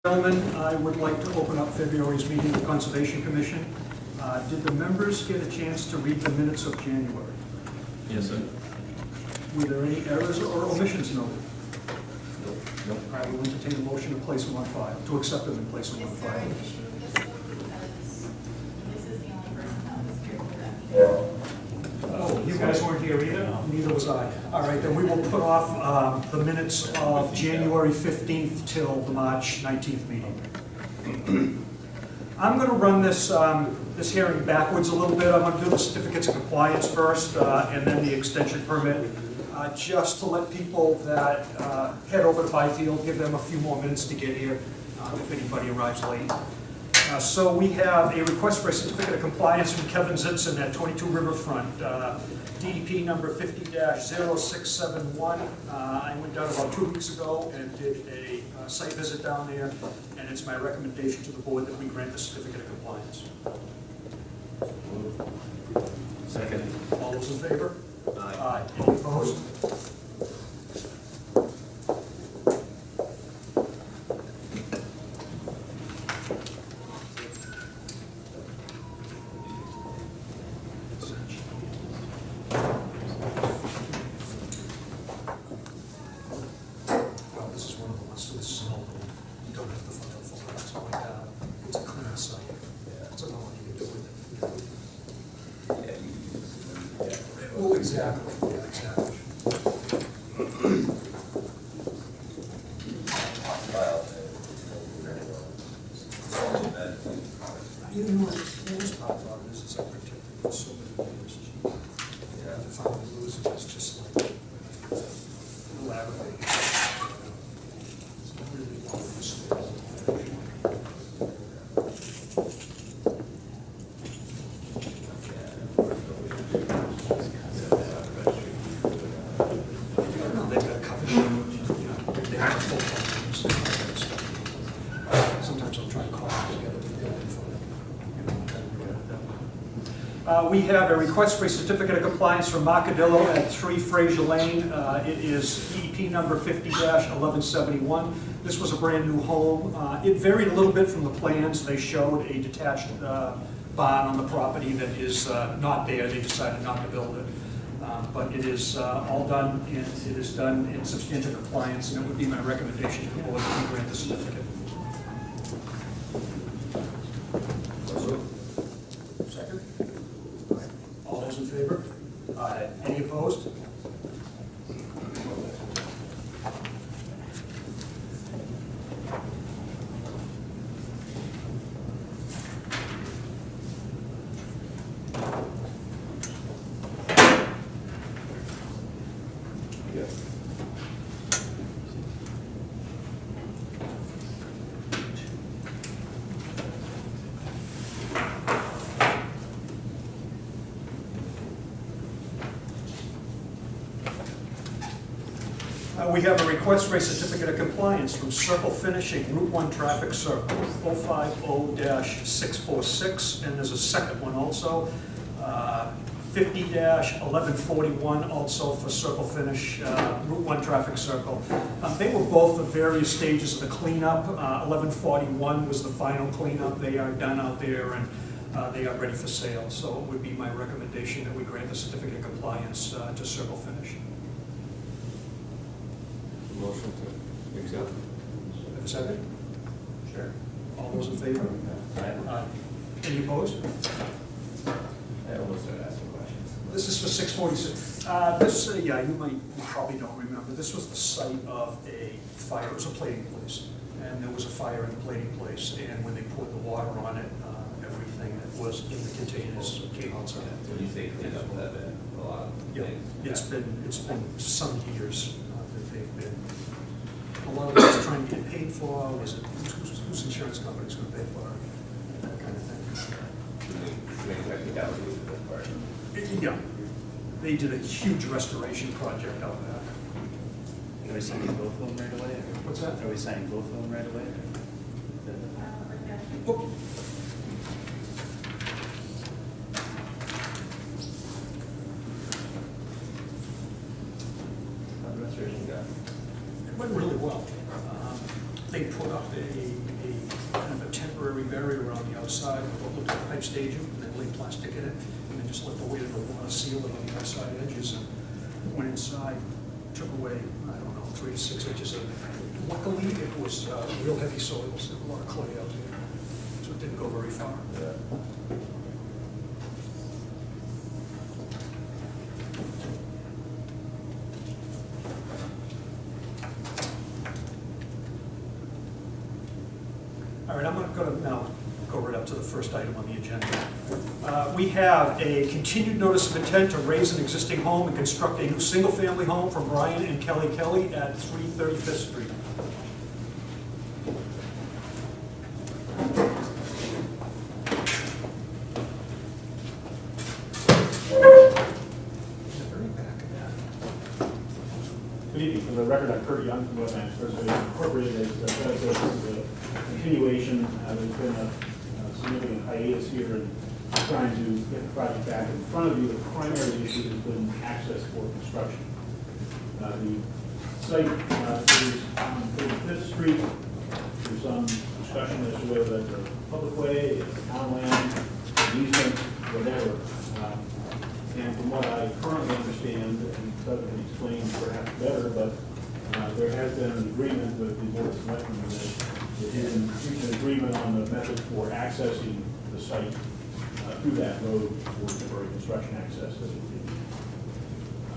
Gentlemen, I would like to open up February's meeting of the Conservation Commission. Did the members get a chance to read the minutes of January? Yes, sir. Were there any errors or omissions noted? Nope. I will entertain a motion to place them on file, to accept them and place them on Is there file. an issue with this one because this is the only person that was here for that meeting? Oh, you guys weren't here either? Neither was I. All right, then we will put off the minutes of January 15th till the March 19th meeting. I'm going to run this hearing backwards a little bit. I'm going to do the certificates of compliance first and then the extension permit, just to let people that head over to Byfield, give them a few more minutes to get here if anybody arrives late. So we have a request for a certificate of compliance from Kevin Zitzen at 22 Riverfront, DEP number 50-0671. I went down about 2 weeks ago and did a site visit down there, and it's my recommendation to the board that we grant the certificate of compliance. Second. All those in favor? Aye. Any opposed? Well, this is one of the ones, so this is an old one. You don't have to file for it, it's going down. It's a clean site. It's a no one you can do with it. Well, exactly, yeah, exactly. You know, the worst part about it is it's like protected for so many years. Yeah, to finally lose it is just like elaborate. It's really wonderful. No, they've got a cover sheet, you know, they have a full cover. Sometimes I'll try to call them together to get info. We have a request for a certificate of compliance from Marcadillo at 3 Fraser Lane. It is DEP number 50-1171. This was a brand new home. It varied a little bit from the plans. They showed a detached barn on the property that is not there. They decided not to build it. But it is all done, and it is done in substantial compliance, and it would be my recommendation to the board that we grant the certificate. Second? All those in favor? Aye. Any opposed? Yeah. We have a request for a certificate of compliance from Circle Finishing, Route 1 Traffic Circle, 050-646, and there's a second one also, 50-1141, also for Circle Finish, Route 1 Traffic Circle. They were both at various stages of the cleanup. 1141 was the final cleanup. They are done out there, and they are ready for sale. So it would be my recommendation that we grant the certificate of compliance to Circle Finish. Motion to accept. Have a second? Sure. All those in favor? Any opposed? I almost started asking questions. This is for 646. Yeah, you probably don't remember. This was the site of a fire. It was a plating place. And there was a fire in the plating place. And when they poured the water on it, everything that was in the containers came outside. When you say clean up, that been a lot of Yeah, things. it's been some years that they've been. A lot of it's trying to get paid for. Was it whose insurance company's going to pay for it? That kind of thing. Many technicalities with this part. Yeah, they did a huge restoration project out there. Are we signing both of them right away? or- What's that? Are we signing both of them right away? Oh. Administration guy. It went really well. They put up a outside with what looked like pipe staging, and then laid plastic in it, and then just let the weight of the water seal it on the outside edges, and went inside, took away, I don't know, 3 to 6 inches of, luckily it was real heavy soils, there was a lot of clay out there, so it didn't go very far. All right, I'm going to now go right up to the first item on the agenda. We have a continued notice of intent to raise an existing home and construct a new single-family home for Brian and Kelly Kelly at 335th Street. The very back of that. Good evening. For the record, I'm Kurt Young from Wetlands Preservation Incorporated. As this is a continuation, there's been a significant hiatus here in trying to get the project back in front of you. The primary issue has been access for construction. The site is on 35th Street. There's some discussion as to whether that's a public way, it's a town land, an easement, whatever. And from what I currently understand, and Doug can explain perhaps better, but there has been an agreement with the Board of Selectmen that it is reached an agreement on the method for accessing the site through that road for construction access that would be.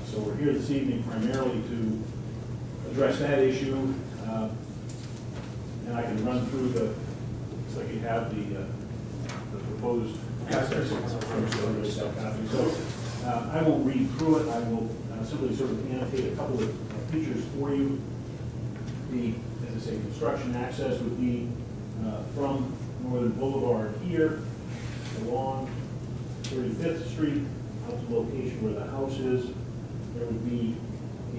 So we're here this evening primarily to address that issue. And I can run through so you have the proposed access. So I won't read through it. I will simply sort of annotate a couple of features for you. As I say, construction access would be from Northern Boulevard here along 35th Street out to the location where the house is. There would be a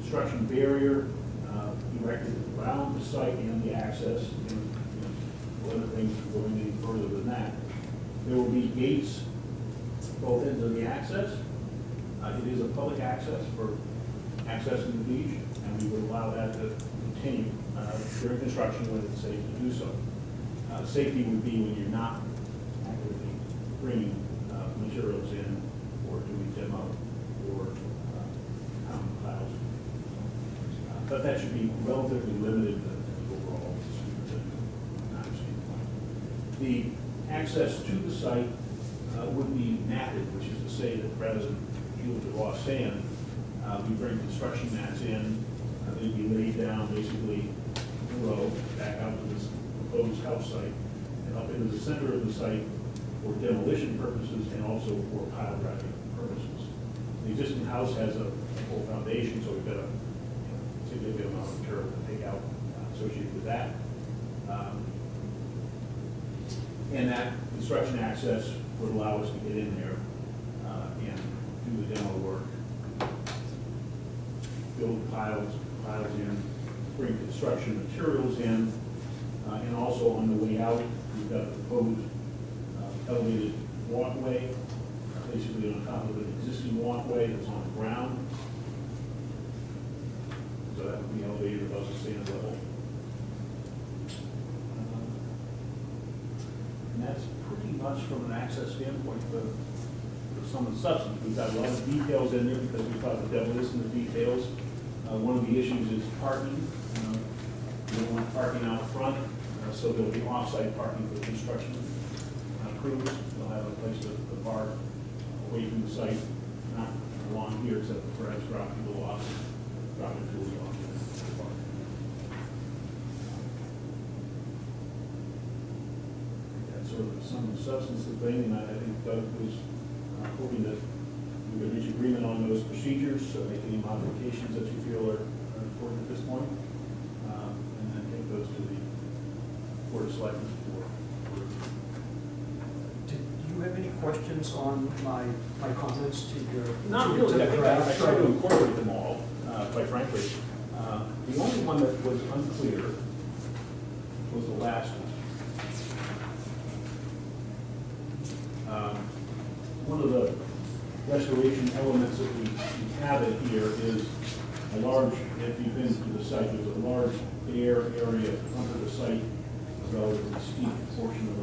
construction barrier erected around the site and the access. Other things going any further than that. There will be gates both ends of the access. It is a public access for accessing the beach, and we would allow that to continue during construction when it's safe to do so. Safety would be when you're not actively bringing materials in or doing demo or common piles. But that should be relatively limited to the overall standpoint. The access to the site would be matted, which is to say that rather than fields of raw sand, we bring construction mats in. They'd be laid down basically in a row back out to this proposed house site and up into the center of the site for demolition purposes and also for pile driving purposes. The existing house has a full foundation, so we've got a significant amount of material to take out associated with that. And that construction access would allow us to get in there and do the demo work, build piles in, bring construction materials in, and also on the way out, we've got a proposed elevated walkway, basically on top of an existing walkway that's on the ground. So that would be elevated above the sand level. And that's pretty much from an access standpoint for some of the substance. We've got a lot of details in there because we thought the devil is in the details. One of the issues is parking. We don't want parking out front, so there'll be off-site parking for construction crews. They'll have a place to park away from the site, not along here, except perhaps drop people off, drop a tool off. That's sort of some substance of the thing, and I think Doug was hoping that we could reach agreement on those procedures, so make any modifications that you feel are important at this point, and then take those to the Board of Selectmen for. Did you have any questions on my comments to your? Not to really. the I think draft? I tried to incorporate them all, quite frankly. The only one that was unclear was the last one. One of the restoration elements that we have in here is a large, if you've been to the site, there's a large bare area in front of the site relatively steep portion of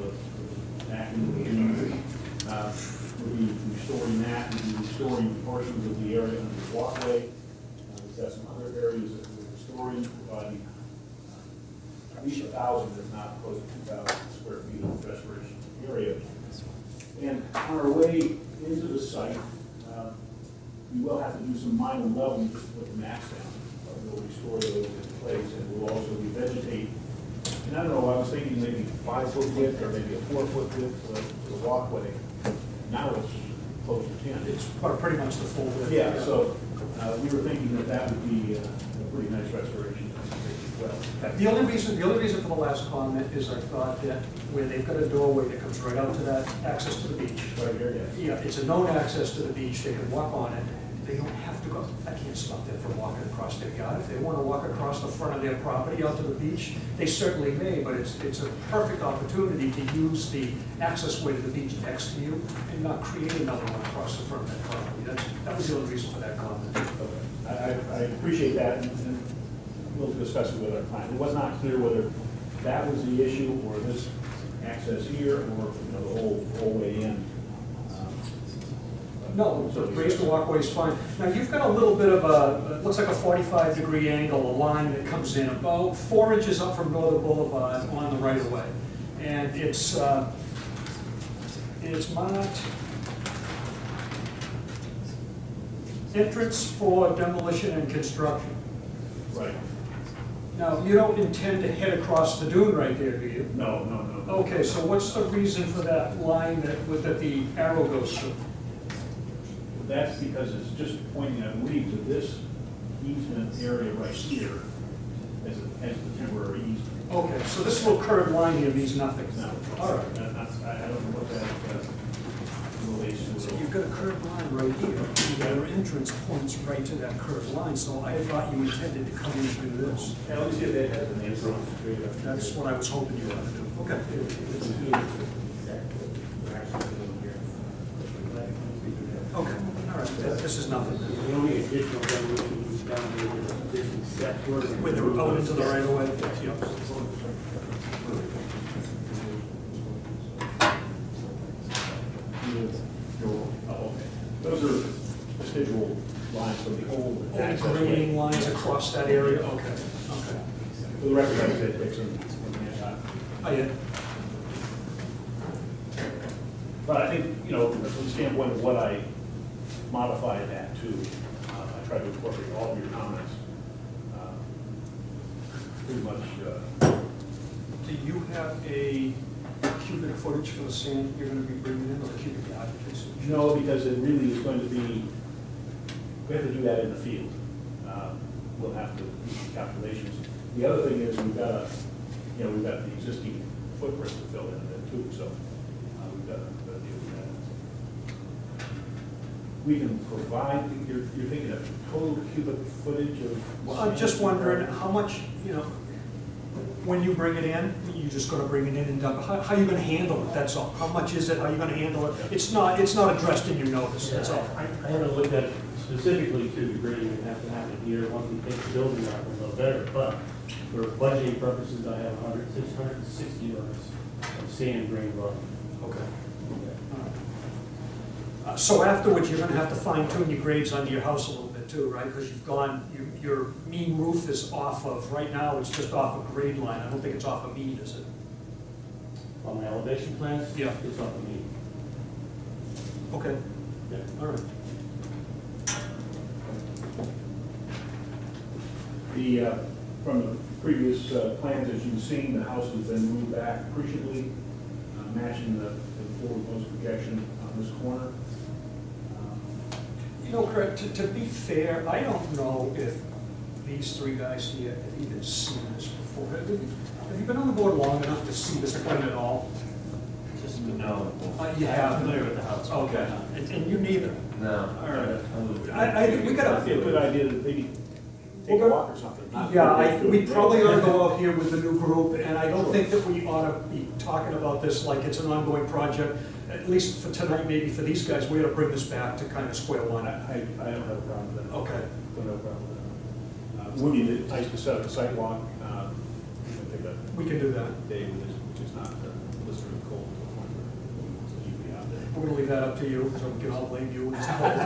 the back into the Newbury. We'll be restoring that, we'll be restoring portions of the area under the walkway. We've got some other areas that we're restoring, providing at least 1,000, if not close to 2,000 square feet of restoration area. And on our way into the site, we will have to do some minor leveling just to put the mats down. We'll restore those in place, and we'll also revegetate. And I don't know, I was thinking maybe 5-foot width or maybe a 4-foot width for the walkway. Now it's close to 10. It's pretty much the full width. Yeah, so we were thinking that that would be a pretty nice restoration as well. The only reason for the last comment is I thought that where they've got a doorway that comes right out to that access to the beach. Right here, yes. Yeah, it's a known access to the beach, they can walk on it, they don't have to go, I can't stop them from walking across their yard. If they want to walk across the front of their property out to the beach, they certainly may, but it's a perfect opportunity to use the access way to the beach next to you and not create another one across the front of that property. That was the only reason for that comment. I appreciate that, and we'll discuss it with our client. It was not clear whether that was the issue, or this access here, or, the whole way in. No, so raise the walkway is fine. Now, you've got a little bit of it looks like a 45-degree angle, a line that comes in about 4 inches up from Northern Boulevard on the right-of-way. And it's marked entrance for demolition and construction. Right. Now, you don't intend to head across the dune right there, do you? No. Okay, so what's the reason for that line that the arrow goes through? That's because it's just pointing, I believe, to this easement area right here as the temporary easement. Okay, so this little curved line here means nothing. No. All right. I don't know what that relates to. So you've got a curved line right here, and your entrance points right to that curved line, so I thought you intended to come in and do this. Yeah, let me see if that has an answer. That's what I was hoping you were going to do. Okay. Okay, all right, this is nothing. The only additional demolition was down there with additional steps. With the out into the right of way? Yep. Oh, okay. Those are vestigial lines from the old All access way. grading lines across that area? Okay, okay. For the record, I said Dixon. Oh, yeah. But I think, from the standpoint of what I modified that to, I tried to incorporate all of your comments. Pretty much, Do you have a cubic footage for the sand you're going to be bringing in, or the cubic yard? no, because it really is going to be, we have to do that in the field. We'll have to do calculations. The other thing is we've got the existing footprint to fill in there too, so we've got to deal with that. We can provide, you're thinking of total cubic footage of? Well, I'm just wondering how much, when you bring it in, you're just going to bring it in and dump it. How are you going to handle it, that's all? How much is it, how are you going to handle it? It's not addressed in your notice, that's all. I haven't looked at specifically to the grading that have to happen here. Once we take the building up, we'll know better. But for budgeting purposes, I have 660 yards of sand drained road. Okay. So afterwards, you're going to have to fine tune your grades under your house a little bit too, right? Because your mean roof is off of, right now, it's just off a grade line. I don't think it's off a mean, is it? On the elevation plans? Yeah. It's up to me. Okay, Yeah. all right. From the previous plans, as you've seen, the house has been moved back appreciably, matching the forward post projection on this corner. Craig, to be fair, I don't know if these three guys here have even seen this before. Have you been on the board long enough to see this plan at all? Just no. You have? I'm familiar with the house. Okay, and you neither? No. All right. I think we That'd gotta. be a good idea to maybe take a walk or something. Yeah, we probably ought to go out here with the new group, and I don't think that we ought to be talking about this like it's an ongoing project. At least for tonight, maybe for these guys, we ought to bring this back to kind of square one. I don't have a problem with that. Okay. Don't have a problem with that. It would be nice to set up a sidewalk, take a We can do that. day with this it's not blistering cold to the point where you'd be out there. We're gonna leave that up to you, so we can all blame you when it's cold.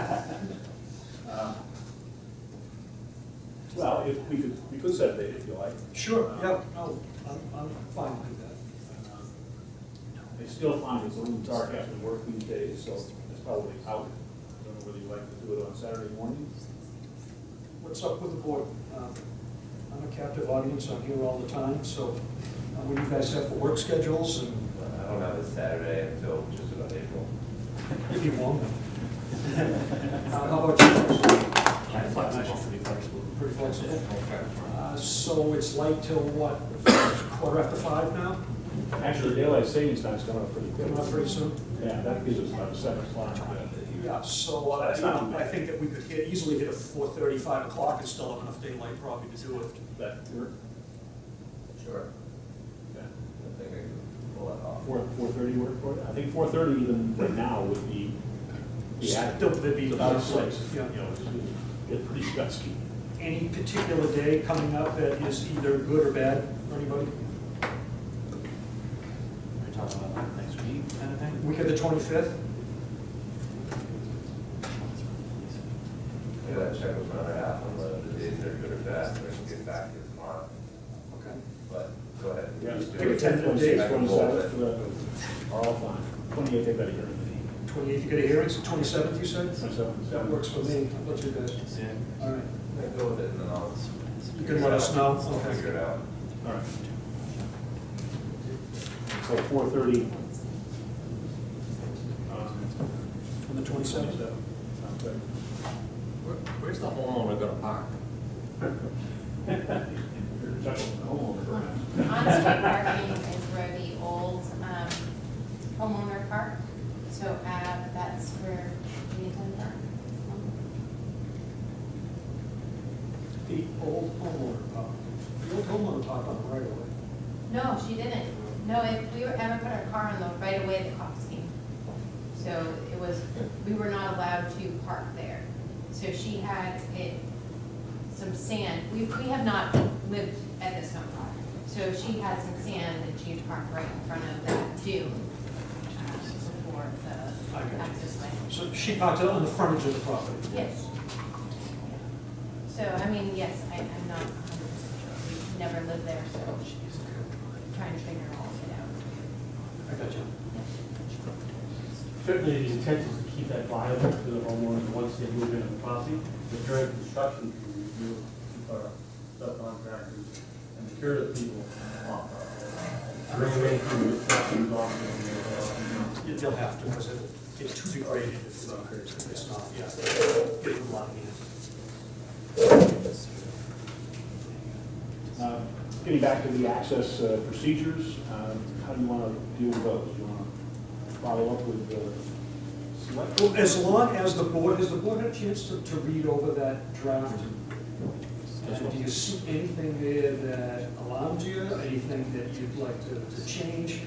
Well, if we could set a date if you like. Sure, yeah, no, I'm fine with that. I still find it's a little dark after work these days, so it's probably out. I don't know whether you like to do it on Saturday morning. What's up with the board? I'm a captive audience, I'm here all the time, so what do you guys have for work schedules and I don't have a Saturday until just about April. if you want? How about you? I'm flexible, pretty flexible. Pretty flexible? So it's light till what, 5:15 now? Actually, daylight savings time's coming up pretty quick. Coming up pretty soon? Yeah, that gives us about a 7 o'clock. Yeah, so That's not too bad. I think that we could easily hit a 4:30, 5 o'clock and still have enough daylight probably to do it. That work? Sure. Yeah. I think I can pull that off. 4:30 work for you? I think 4:30 even right now would be adequate. Still, there'd be It's about 6, yeah. you know, it's get pretty dusky. Any particular day coming up that is either good or bad for anybody? Are you talking about like next week kind of thing? Week of the 25th? Yeah, that check was another half on the days that are good or bad, so I can get back to you tomorrow. Okay. But go ahead. Yeah, Just do Take a it. 10 days. I can roll 27th it. are all fine. 28th, they better hear it. 28th, you get a hearing, so 27th, you said? 27th. That works for me. How about you guys? Yeah. All right. Yeah, go with it and then I'll. You can let us know. I'll Okay. figure it out. All right. So 4:30. On the 27th? Sounds good. Where's the homeowner gonna park? You're chuckling at the homeowner, perhaps. On-street parking is where the old homeowner park, so that's where we intend to park. The old homeowner park. The old homeowner park on the right of way. No, she didn't. No, if we ever put our car on the right of way, the cops came. So it was, we were not allowed to park there. So she had some sand. We have not lived at this home. So she had some sand that she had parked right in front of that dune before I got the you. access lane. So she parked it on the frontage of the property? Yes. So, I mean, yes, I'm not 100% sure. We've never lived there, so trying to figure all of it out. I got you. Certainly, the intent is to keep that viable to the homeowners once they move into the property. But during construction, we review, keep our subcontractors and material people off. Bring them in through the construction documents. They'll have to, because it'll get too degraded if it's not, yeah. Get a lot of hands. Getting back to the access procedures, how do you want to deal with those? Do you want to follow up with the select? Well, as long as the board, has the board had a chance to read over that draft? Do you see anything there that alarms you, anything that you'd like to change?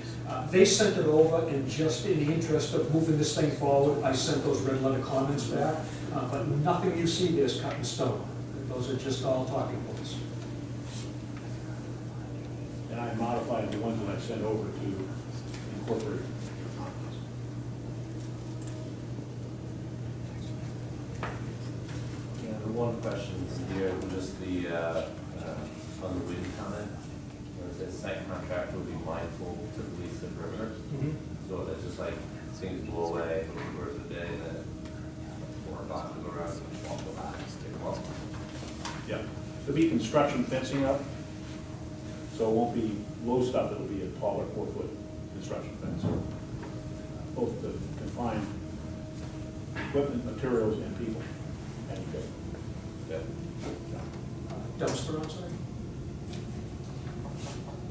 They sent it over, and just in the interest of moving this thing forward, I sent those red letter comments back, but nothing you see there is cut in stone. Those are just all talking points. And I modified the ones that I sent over to incorporate. Yeah, the one question here, just the, on the wind comment, where it says site contractor will be mindful to release the perimeter. So that's just like, things blow away, over the day, then 4 o'clock to go around and walk the lines, take them off. Yeah. There'll be construction fencing up, so it won't be low stuff, it'll be a taller 4-foot construction fence. Both to confine equipment, materials, and people. And Yeah. Dumpster outside?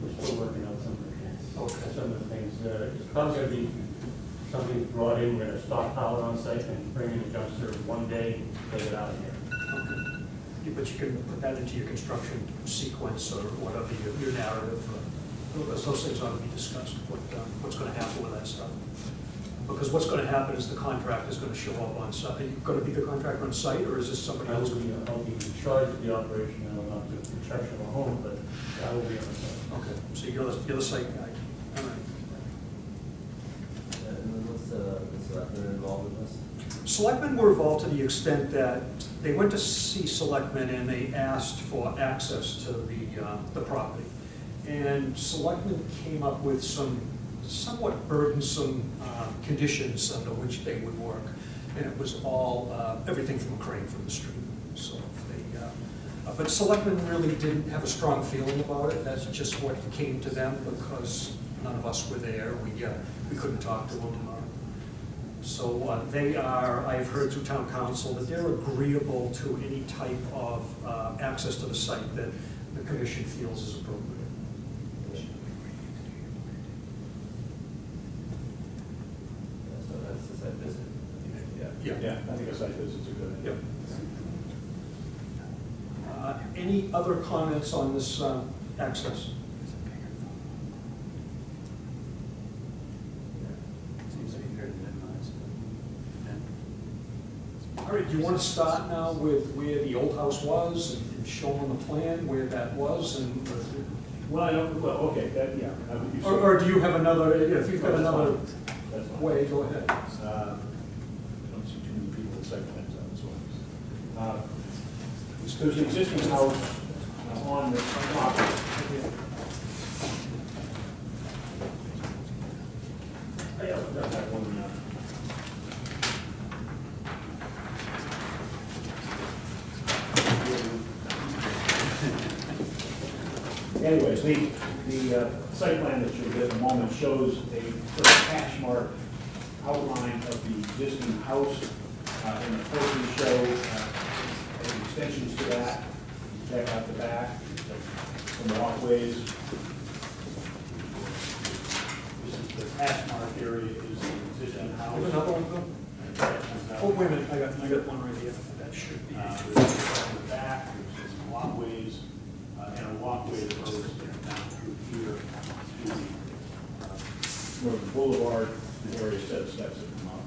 We're still working on some of the things. It's probably going to be something brought in, we're going to stockpile it on site and bring in a dumpster one day, take it out of here. Okay. Yeah, but you can put that into your construction sequence or whatever, your narrative. Those things ought to be discussed, what's going to happen with that stuff. Because what's going to happen is the contractor is going to show up on site. Are you going to be the contractor on site, or is this somebody I else? will be in charge of the operation, I will not do construction of a home, but I will be on the site. Okay, so you're the site guy. All right. selectmen involved in this? Selectmen were involved to the extent that they went to see selectmen and they asked for access to the property. And selectmen came up with some somewhat burdensome conditions under which they would work. And it was all, everything from a crane from the street. So but selectmen really didn't have a strong feeling about it. That's just what came to them because none of us were there. We couldn't talk to them. So they are, I've heard through town council that they're agreeable to any type of access to the site that the commission feels is appropriate. So that's the site visit. Yeah, I think a site visit's a good idea. Yep. Any other comments on this access? Seems to be fairly minimized. All right, do you want to start now with where the old house was and show on the plan where that was? And Well, I don't, well, okay, that, yeah. I would use- or do you have another, if you've got That's another fine. That's fine. way, go ahead. I don't see too many people with site plans on this one. There's an existing house on the property. Yeah, that one. Anyways, the site plan that you'll get in a moment shows a sort of hash mark outline of the existing house. And the photos show extensions to that. Check out the back, some walkways. The hash mark area is the existing house. Have another one, Bill? Oh, wait a minute, I got one right here. That should be. There's the back, there's some walkways, and a walkway that goes down through here to the Northern Boulevard, the area set of steps that come up.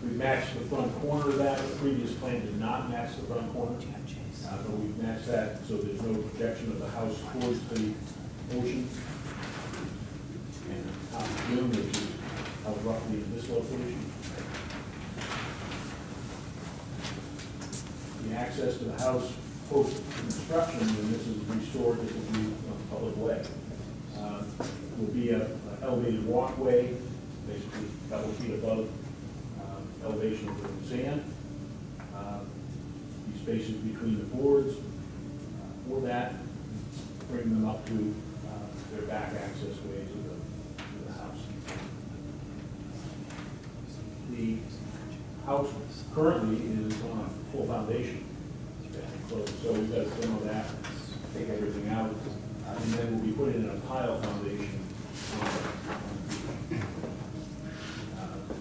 We matched the front corner of that. The previous plan did not match the front corner. But we've matched that so there's no projection of the house towards the ocean. And out in June, which is out roughly in this location. The access to the house post-construction, when this is restored, this will be a public way. Will be an elevated walkway, basically a couple feet above elevation of the sand. These spaces between the boards for that, bring them up to their back access way to the house. The house currently is on a full foundation. So we've got to demo that, take everything out, and then we'll be putting in a tile foundation.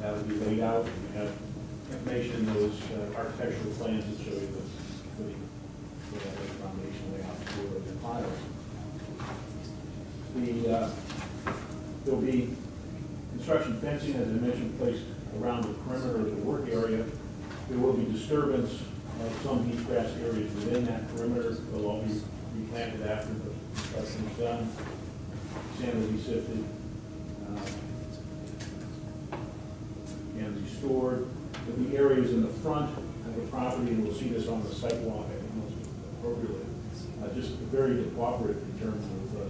That will be laid out. We have information in those architectural plans that show you the foundation layout for the tiles. There'll be construction fencing, as I mentioned, placed around the perimeter of the work area. There will be disturbance of some beach grass areas within that perimeter. They'll all be replanted after the construction is done. Sand will be sifted and restored. There'll be areas in the front of the property, and we'll see this on the sidewalk, I think most appropriately. Just very cooperative in terms of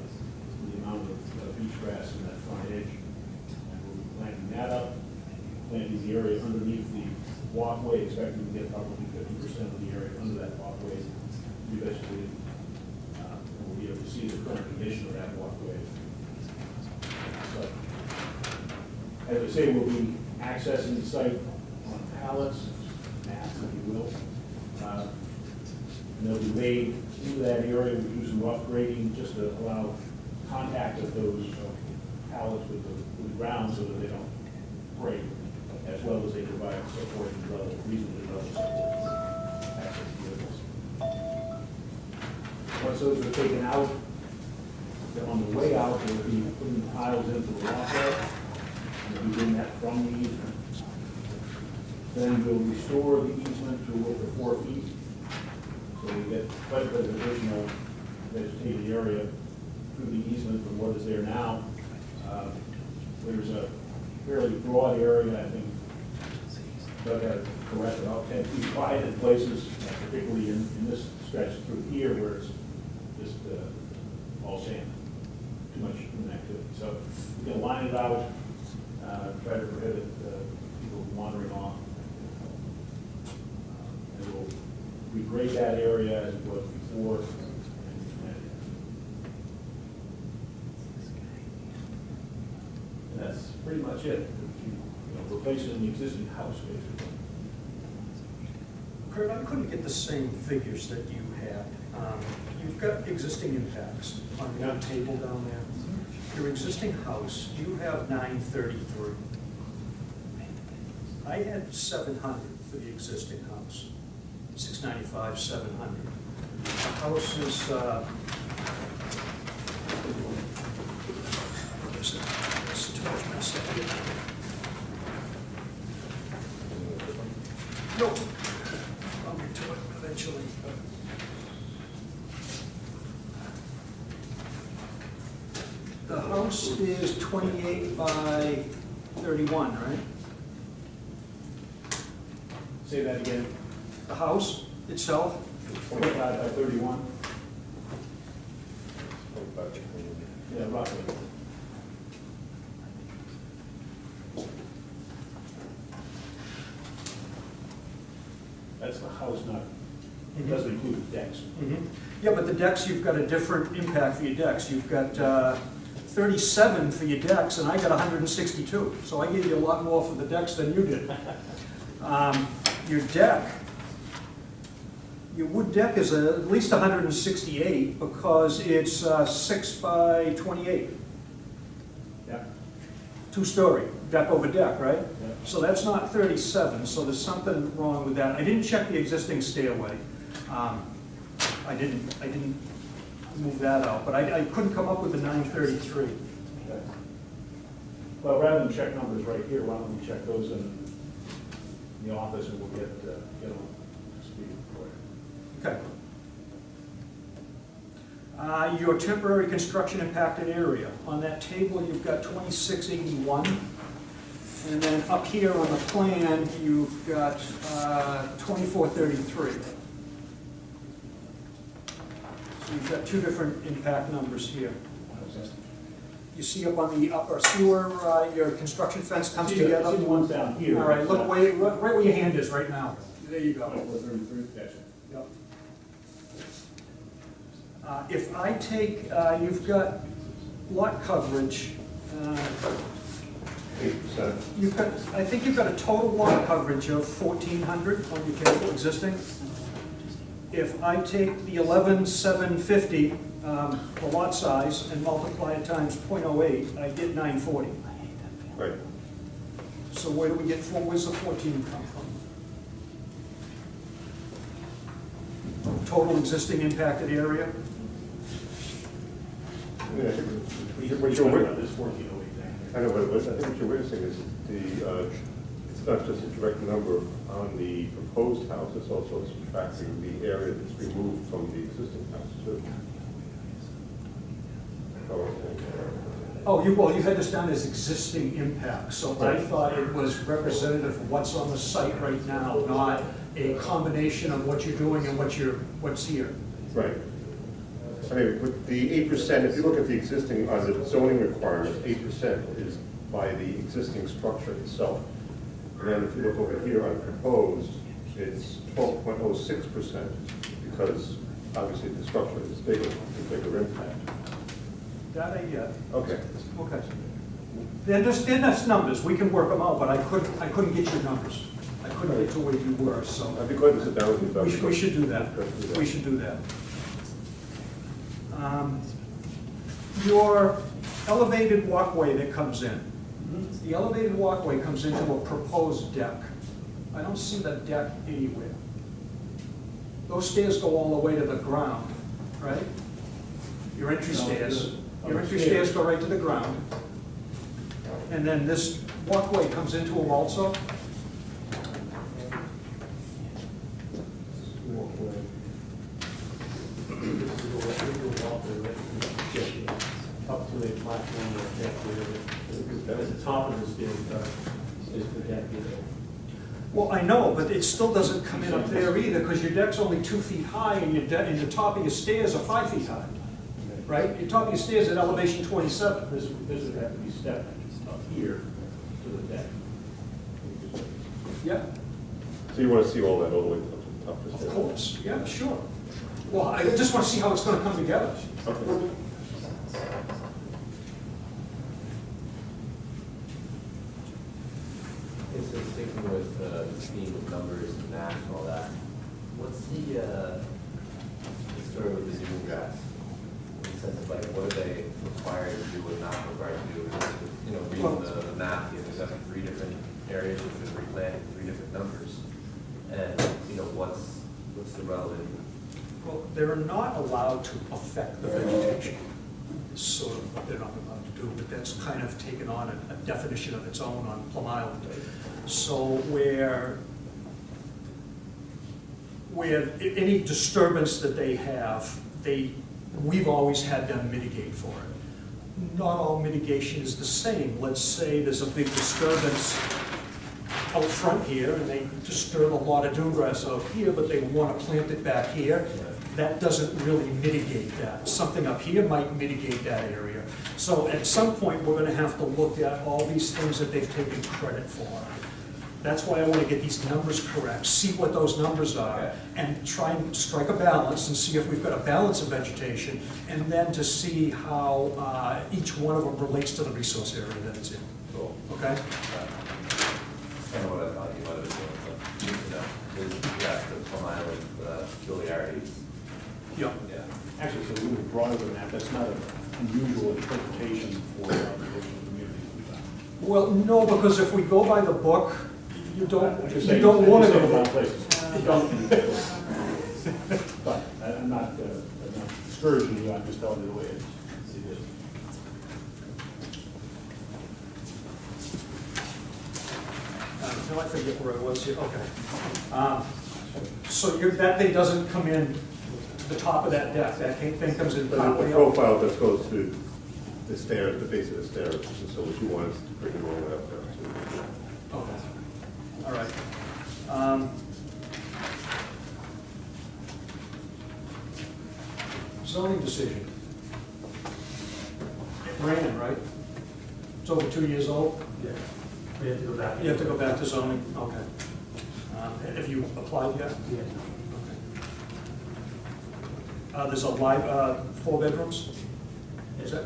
the amount of beach grass in that front edge. And we'll be planting that up, planting the area underneath the walkway, expecting to get probably 50% of the area under that walkway. We basically will be able to see the current condition of that walkway. So, as I say, we'll be accessing the site on pallets, mats, if you will. And they'll be laid into that area. We do some rough grading just to allow contact of those pallets with the ground so that they don't break, as well as they provide support and reasonably level support access vehicles. Once those are taken out, then on the way out, we'll be putting the piles into the walkway. And we'll be doing that from the easement. Then we'll restore the easement to over 4 feet. So we get quite a bit of additional vegetated area through the easement from what is there now. There's a fairly broad area, I think, Doug had it corrected, about 10 feet wide in places, particularly in this stretch through here where it's just all sand, too much human activity. So we're going to line it out, try to prohibit people wandering off. And we'll regrade that area as it was before. And that's pretty much it. Replacing the existing house, basically. Kurt, I couldn't get the same figures that you had. You've got existing impacts on your table down there. Your existing house, you have 933. I had 700 for the existing house. 695, 700. The house is, what is it? It's too much mess up here. Nope. I'll get to it eventually. The house is 28 by 31, right? Say that again. The house itself? 25 by 31? Yeah, roughly. That's the house, not, it doesn't include the decks. Yeah, but the decks, you've got a different impact for your decks. You've got 37 for your decks, and I got 162. So I gave you a lot more for the decks than you did. Your deck, your wood deck is at least 168 because it's 6 by 28. Yeah. Two-story, deck over deck, right? Yeah. So that's not 37, so there's something wrong with that. I didn't check the existing stairway. I didn't move that out, but I couldn't come up with the 933. Okay. Well, rather than check numbers right here, why don't we check those in the office and we'll get them to speed for you. Okay. Your temporary construction impacted area. On that table, you've got 2681. And then up here on the plan, you've got 2433. So you've got two different impact numbers here. You see up on the upper sewer, your construction fence comes See together? the ones down here. All right, look right where your hand is right now. There you go. 33, gotcha. Yep. If I take, you've got lot coverage, 8%. you've got, I think you've got a total lot coverage of 1,400 on your table existing. If I take the 11,750, the lot size, and multiply it times 0.08, I get 940. Right. So where do we get, where's the 14 come from? Total existing impacted area? Yeah, I think What what you're wit- this 1408 down I know, but I think what you're witnessing is it's not just a direct number on the proposed house, it's also subtracting the area that's removed from the existing house too. Oh, well, you had this down as existing impact, so I thought it was representative of what's on the site right now, not a combination of what you're doing and what's here. Right. I mean, with the 8%, if you look at the existing, on the zoning requirements, 8% is by the existing structure itself. And then if you look over here on proposed, it's 12.06%, because obviously the structure is bigger, the bigger impact. That I get. Okay. Okay. They're just numbers, we can work them out, but I couldn't get your numbers. I couldn't get to where you were, so I'd be glad to sit down with you about it. we should do that. We should do that. Your elevated walkway that comes in. The elevated walkway comes into a proposed deck. I don't see the deck anywhere. Those stairs go all the way to the ground, right? Your entry stairs. Your entry stairs go right to the ground. And then this walkway comes into them also? as the top of the stairs, is the deck here. Well, I know, but it still doesn't come in up there either, because your deck's only 2 feet high, and and the top of your stairs are 5 feet high, right? Your top of your stairs at elevation 27. This would have to be stepped up here to the deck. Yeah, So you want to see all that all the way up to the top of the of stairs? course, yeah, sure. Well, I just want to see how it's going to come together. Okay. Okay, so sticking with the theme of numbers and math and all that, what's the story with the zoom graphs? In the sense of like, what are they required to do and not required to do? You know, reading the math, you know, there's like 3 different areas which is replanted, 3 different numbers. And, you know, what's the relevant? Well, they're not allowed to affect the vegetation, is sort of what they're not allowed to do, but that's kind of taken on a definition of its own on Plum Island. So where any disturbance that they have, we've always had them mitigate for it. Not all mitigation is the same. Let's say there's a big disturbance out front here, and they disturb a lot of dune grass out here, but they want to plant it back here. That doesn't really mitigate that. Something up here might mitigate that area. So at some point, we're going to have to look at all these things that they've taken credit for. That's why I want to get these numbers correct, see what those numbers are, and try and strike a balance and see if we've got a balance of vegetation, and then to see how each one of them relates to the resource area that it's in. Cool. Okay? Kind of what I thought you might have been doing, but, you know, is, yeah, the Plum Island peculiarities. Yeah. Yeah. Actually, so we would broader than that, that's not an unusual interpretation for the community. Well, no, because if we go by the book, you don't I'm want to just saying go. wrong places. But I'm not discouraging you, I'm just telling you the way it is. No, I forget where I was here, okay. So that thing doesn't come in to the top of that deck, that thing comes in But the partway up? profile just goes to the stairs, the base of the stairs, and so what you want is to bring it all the way up there too. Okay, all right. Zoning decision. It ran, right? It's over 2 years old? Yeah. We have to go back. You have to go back to zoning? Okay. Have you applied yet? Yeah. Okay. There's a 4 bedrooms?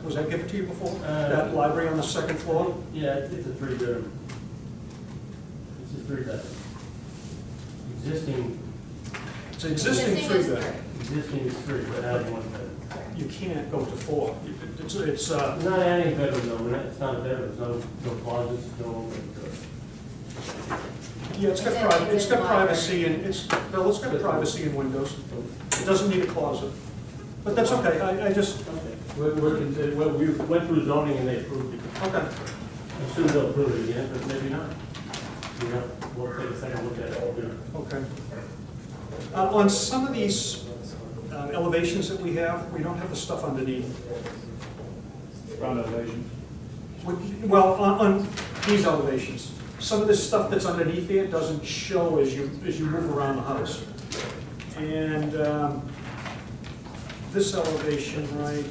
Was that given to you before? That library on the 2nd floor? Yeah, it's a 3-bedroom. It's a 3-bedroom. Existing, It's an existing Existing 3 is bedroom. existing is 3, but adding 1 bedroom. You can't go to 4. It's It's not adding a bedroom though, it's not a bedroom, it's no closets, no. yeah, it's got privacy and it's got privacy and windows. It doesn't need a closet. But that's okay, I just, We went through zoning and they approved it. okay. I'm sure they'll approve it again, but maybe not. You know, we'll take a second look at it. Okay. On some of these elevations that we have, we don't have the stuff underneath. Ground elevation. Well, on these elevations, some of this stuff that's underneath there doesn't show as you move around the house. And this elevation, right,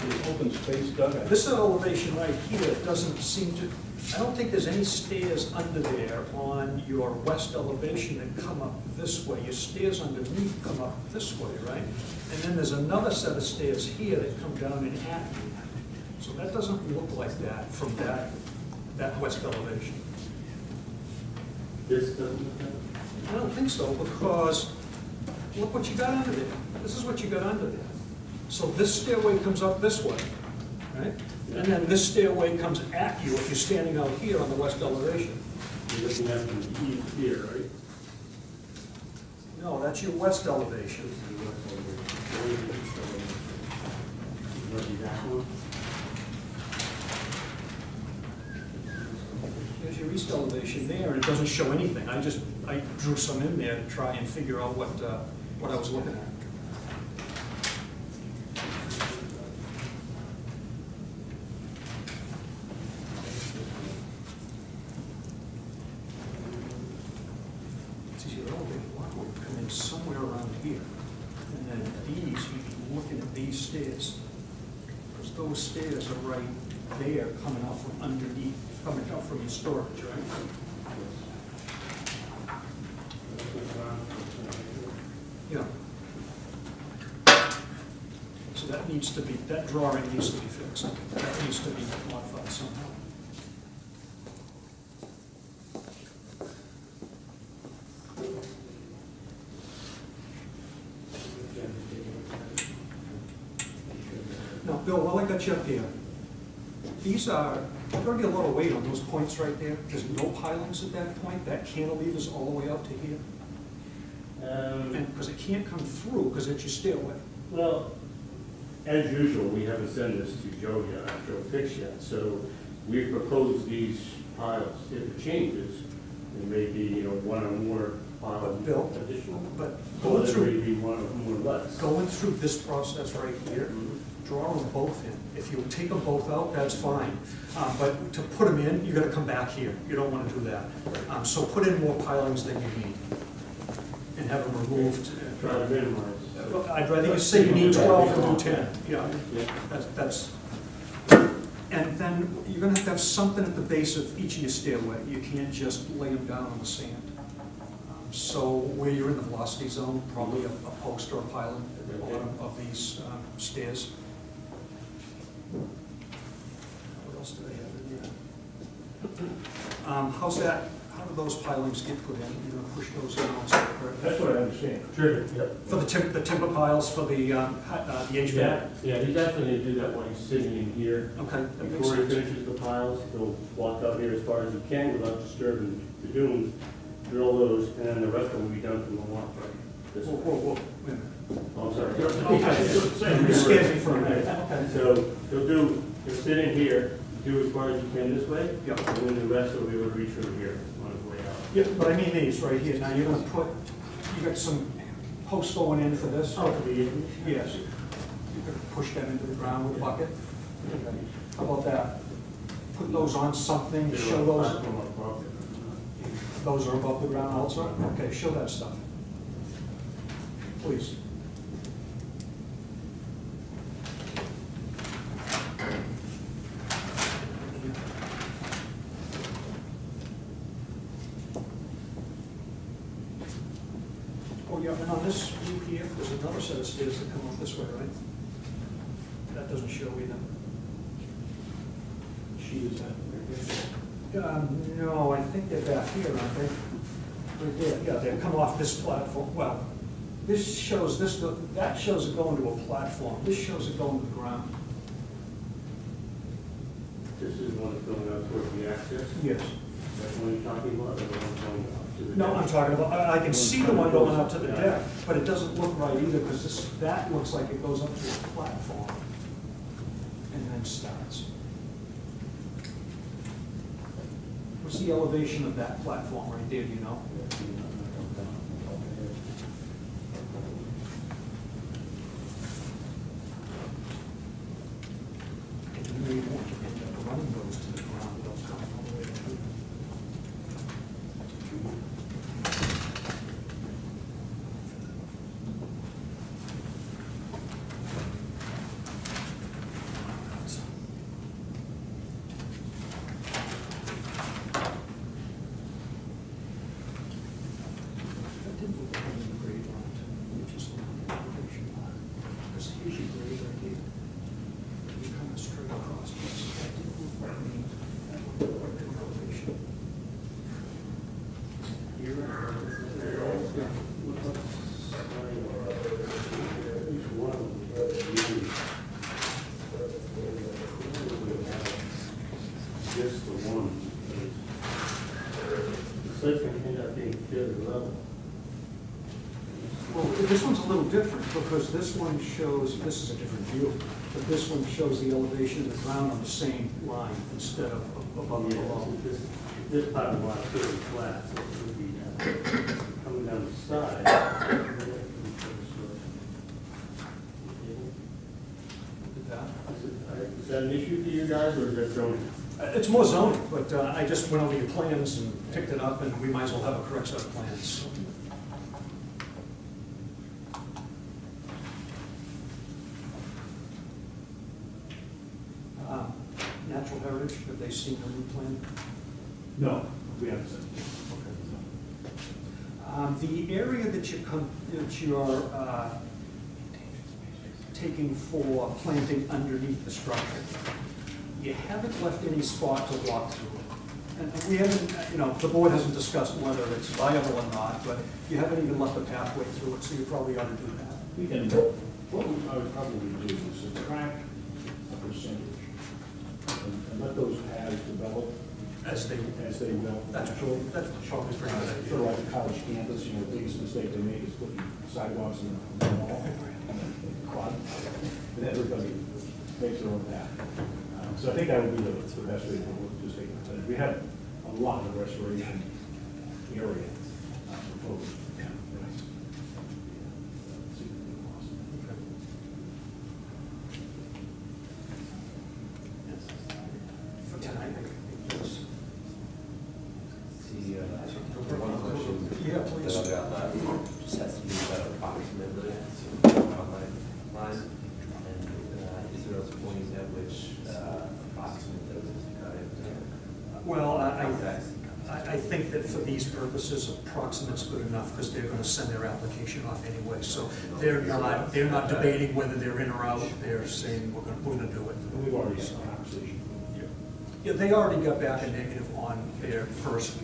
The open space dugout. this elevation right here doesn't seem to, I don't think there's any stairs under there on your west elevation that come up this way. Your stairs underneath come up this way, right? And then there's another set of stairs here that come down and at you. So that doesn't look like that from that west elevation. This doesn't look like I don't think so, because look what you got under there. This is what you got under there. So this stairway comes up this way, right? And then this stairway comes at you if you're standing out here on the west elevation. You're looking at the east here, right? No, that's your west elevation. There's your east elevation there, and it doesn't show anything. I drew some in there to try and figure out what I was looking at. in somewhere around here. And then these, you'd be looking at these stairs, because those stairs are right there coming out from underneath, coming out from your storage, right? Yeah. So that needs to be, that drawing needs to be fixed. That needs to be modified somehow. Now, Bill, while I got you up here, these are, there's going to be a lot of weight on those points right there. There's no pilings at that point. That cantilever's all the way out to here. And because it can't come through, because it's your stairway. Well, as usual, we haven't sent this to Joe yet, Joe Fix yet, so we proposed these piles. If it changes, it may be, one or more piles But Bill, additional. But Or going there through, may be one or more less. going through this process right here, draw them both in. If you take them both out, that's fine. But to put them in, you're gonna come back here. You don't wanna do that. So put in more pilings than you need and have them removed. Try to minimize. I'd rather you say you need 12 than do 10. Yeah, that's. And then you're gonna have to have something at the base of each of your stairway. You can't just lay them down on the sand. So where you're in the velocity zone, probably a post or a piling at the bottom of these stairs. What else do they have in there? How's that, how do those pilings get put in? You're gonna push those in also, correct? That's what I understand. Sure, yep. For the timber piles for the HVAC? Yeah, he's actually gonna do that when he's sitting in here. Okay, that makes Before he sense. finishes the piles, he'll walk up here as far as he can without disturbing the dunes, drill those, and then the rest will be done from the walkway. This Whoa, way. whoa, whoa, wait a minute. Oh, I'm sorry. Okay, you scared me for a minute. Okay. So he'll sit in here, do as far as he can this way, Yep. and then the rest will be able to reach over here on his way out. Yeah, but I mean these right here. Now you're gonna put, you got some posts going in for this? Oh, for the, Yes. You're gonna push them into the ground with a bucket? Okay. How about that? Put those on something, show those, those are above the ground also? Okay, show that stuff. Please. Oh, yeah, and on this view here, there's another set of stairs that come up this way, right? That doesn't show either. She is that. No, I think they're back here, aren't they? Right there, yeah, they come off this platform. Well, this shows this, that shows it going to a platform. This shows it going to the ground. this is the one that's going out towards the access. Yes. That's the one you're talking about, or the one going out to the? No, deck? I'm talking about, I can see the one going up to the deck, but it doesn't look right either, because this, that looks like it goes up to a platform and then starts. What's the elevation of that platform right there, do you know? And you may want to end up running those to the ground without coming all the way through. That didn't look like any grade on it, which is the elevation line. Because here's your grade right here. You come straight across this. That didn't look like any, that looked like an elevation. Here, Just the one. The site's going to end up being fairly level. well, this one's a little different because this one shows, this is a different view, but this one shows the elevation of the ground on the same line instead of above and below. This part of the lot is fairly flat, so it would be coming down the side. Is that an issue for you guys, or is that zoning? It's more zoning, but I just went over your plans and picked it up, and we might as well have a correct set of plans. frontage? Have they seen the new plan? No, we haven't seen it. The area that you're taking for planting underneath the structure, you haven't left any spot to walk through. And we haven't, the board hasn't discussed whether it's viable or not, but you haven't even left a pathway through it, so you probably ought to do that. We can, what I would probably do is subtract a percentage and let those paths develop As they, will. that's probably pretty good Sort of idea. like a college campus, the biggest mistake they make is putting sidewalks in the wall. And everybody makes their own path. So I think that would be the best way to do it, just take it. We have a lot of restoration area proposed. For tonight, yes. See, one question. Yeah, please. That I got that just has to be that approximately, on my line. And is there a point at which approximate those is cut in? Well, Context. I think that for these purposes, approximate's good enough, because they're gonna send their application off anyway, so they're not debating whether they're in or out, they're saying, we're gonna do it. And we've already had a conversation. Yeah, they already got back a negative on their first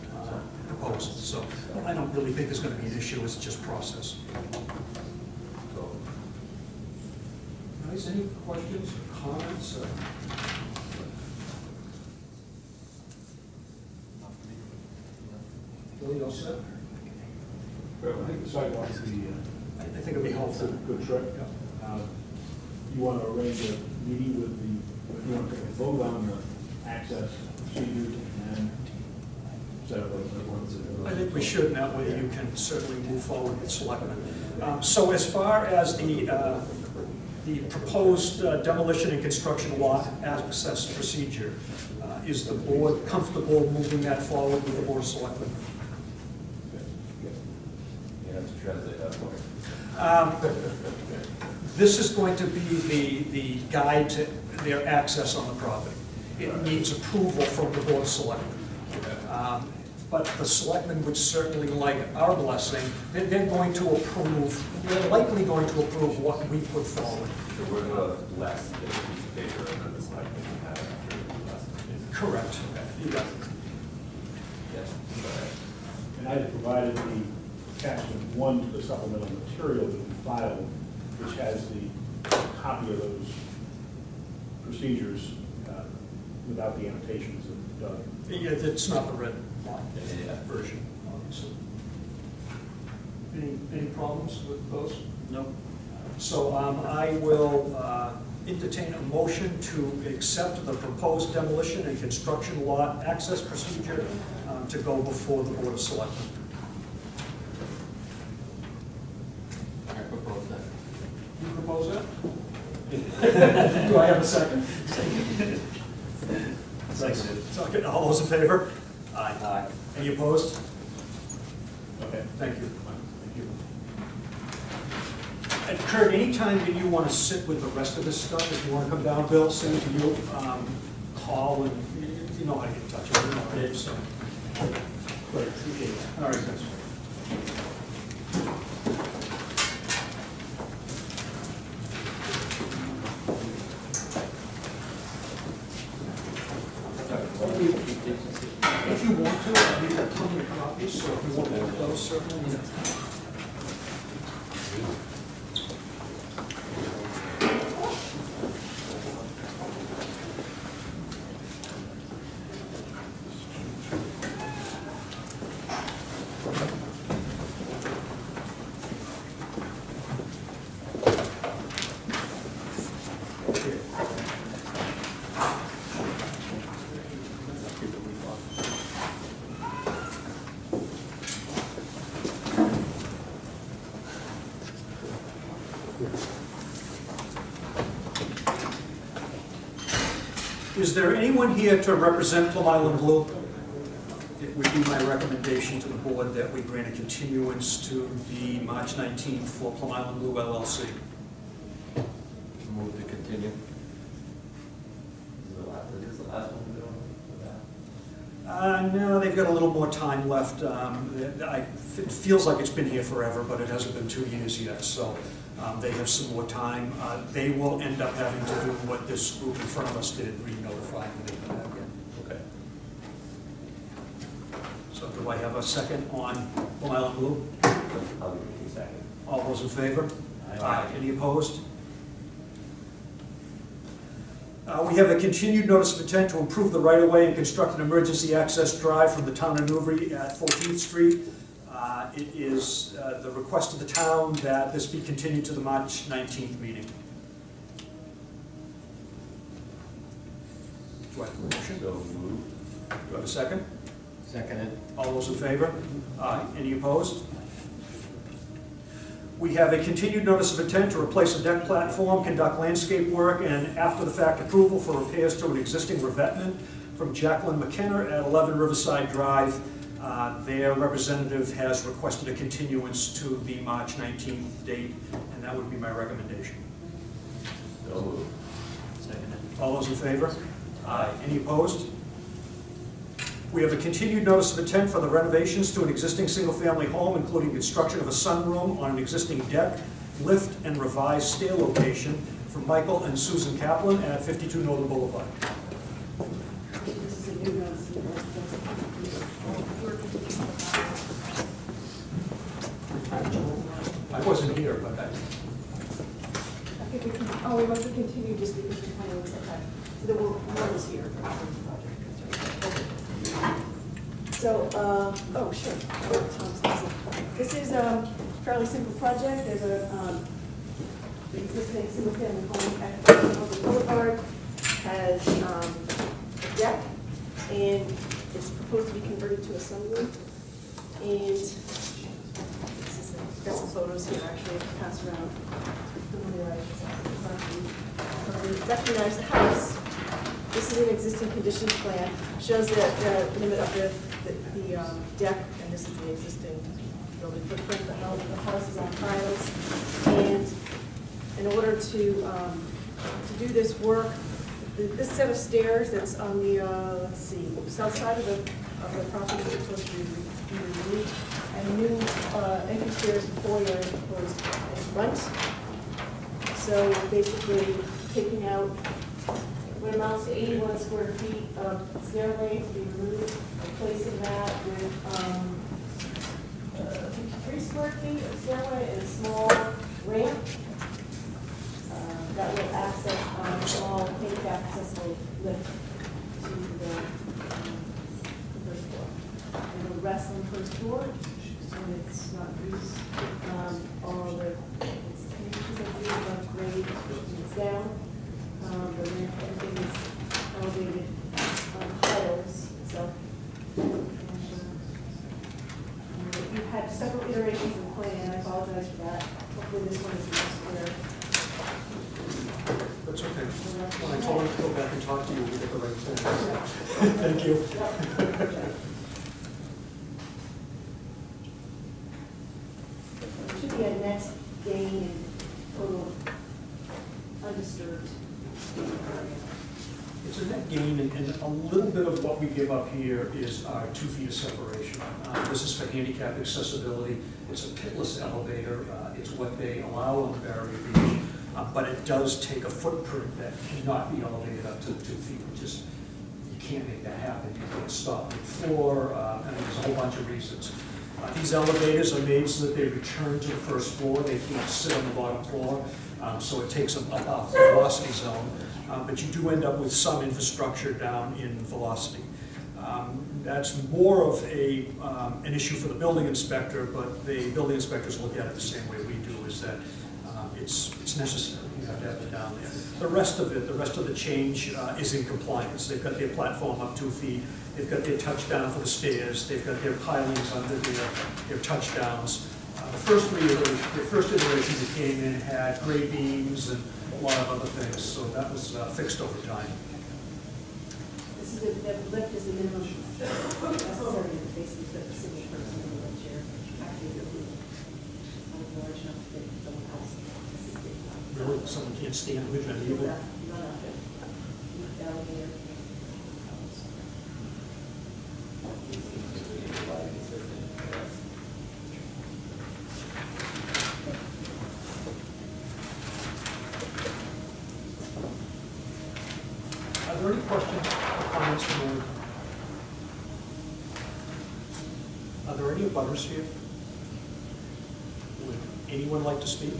proposal, so I don't really think there's gonna be an issue, it's just process. Guys, any questions, comments? Billy, all set? Well, I think the sidewalk is I think it'll be helpful. a good trick. You want to arrange a meeting with you want to take a vote on the access procedures and set up those. I think we should, and that way you can certainly move forward with selectmen. So as far as the proposed demolition and construction lot access procedure, is the board comfortable moving that forward with the board of selectmen? You have to translate that for me. This is going to be the guide to their access on the property. It needs approval from the board of selectmen. But the selectmen would certainly like our blessing. They're going to approve, they're likely going to approve what we put forward. So we're going to less than a piece of paper and then it's like we can have it after less than a piece. Correct. Yeah. Yes. And I had provided the attachment 1 to the supplemental material that we filed, which has the copy of those procedures without the annotations of Doug. Yeah, it's not the red line Yeah. version, obviously. Any problems with those? No. So I will entertain a motion to accept the proposed demolition and construction lot access procedure to go before the Board of Selectmen. I propose that. You propose that? Do I have a second? Second. All those in favor? Aye. Any opposed? Okay. Thank you. Thank you. And Kurt, anytime that you want to sit with the rest of this stuff, if you want to come down, Bill, send it to you, call, and you know how to get in touch with me. So. Great, appreciate it. All right, guys. If you want to, we've got plenty of copies, so if you want to look at those, certainly. Is there anyone here to represent Plum Island Blue? It would be my recommendation to the board that we grant a continuance to the March 19th for Plum Island Blue LLC. Move to continue. This is the last one we're doing? No, they've got a little more time left. It feels like it's been here forever, but it hasn't been 2 years yet, so they have some more time. They will end up having to do what this group in front of us did, re-notify them they come back in. Okay. So do I have a second on Plum Island Blue? I'll give you a second. All those in favor? Aye. Any opposed? We have a continued notice of intent to improve the right-of-way and construct an emergency access drive from the town of Newbury at 14th Street. It is the request of the town that this be continued to the March 19th meeting. Do I have a motion? So moved. Do I have a second? Seconded. All those in favor? Aye. Any opposed? We have a continued notice of intent to replace a deck platform, conduct landscape work, and after-the-fact approval for repairs to an existing revetment from Jacqueline McKenna at 11 Riverside Drive. Their representative has requested a continuance to the March 19th date, and that would be my recommendation. So moved. Seconded. All those in favor? Aye. Any opposed? We have a continued notice of intent for the renovations to an existing single-family home, including construction of a sunroom on an existing deck, lift, and revised stair location from Michael and Susan Kaplan at 52 Northern Boulevard. This is a new notice. I wasn't here, but I think we can, oh, we must have continued just because the plan was okay. So the one is here. So, oh, sure. This is a fairly simple project. There's a existing single-family home at the Boulevard, has a deck, and it's proposed to be converted to a sunroom. And got some photos here actually to pass around. Familiarize yourself with the property. We recognize the house. This is an existing conditions plan. Shows the limit of the deck, and this is the existing building footprint. The house is on tiles. And in order to do this work, this set of stairs that's on the let's see, south side of the property is supposed to be removed, and new entry stairs and foyer is proposed in front. So basically taking out what amounts to 81 square feet of stairway to be removed, replacing that with 53 square feet of stairway and a small ramp that will access a small handicap accessible lift to the first floor. And the rest on the first floor, and it's not used, all the, it's 10 inches of view above grade, it's down. The ramp, everything is elevated tiles, so. You've had several iterations of the plan, I apologize for that. Hopefully this one is the most clear. that's okay. When I told him to go back and talk to you, we did the right thing. Thank you. Should be a net gain in total undisturbed. It's a net gain, and a little bit of what we give up here is our 2 feet of separation. This is for handicap accessibility. It's a pitless elevator. It's what they allow on Barrier Beach, but it does take a footprint that cannot be elevated up to 2 feet, which is, you can't make that happen. You can't stop the floor, and there's a whole bunch of reasons. These elevators are made so that they return to the first floor. They can't sit on the bottom floor, so it takes them up off the velocity zone. But you do end up with some infrastructure down in velocity. That's more of an issue for the building inspector, but the building inspectors look at it the same way we do, is that it's necessary. You have to have it down there. The rest of it, the rest of the change is in compliance. They've got their platform up 2 feet. They've got their touchdown for the stairs. They've got their pilings under their touchdowns. The first iteration that came in had gray beams and a lot of other things, so that was fixed over time. This is the lift is the minimum necessary to basically fit the single person in the wheelchair. Actually, it would be large enough to fit someone else assisted. Really, someone can't stand with them You either. run up it, you elevator. Are there any abutters here? Would anyone like to speak?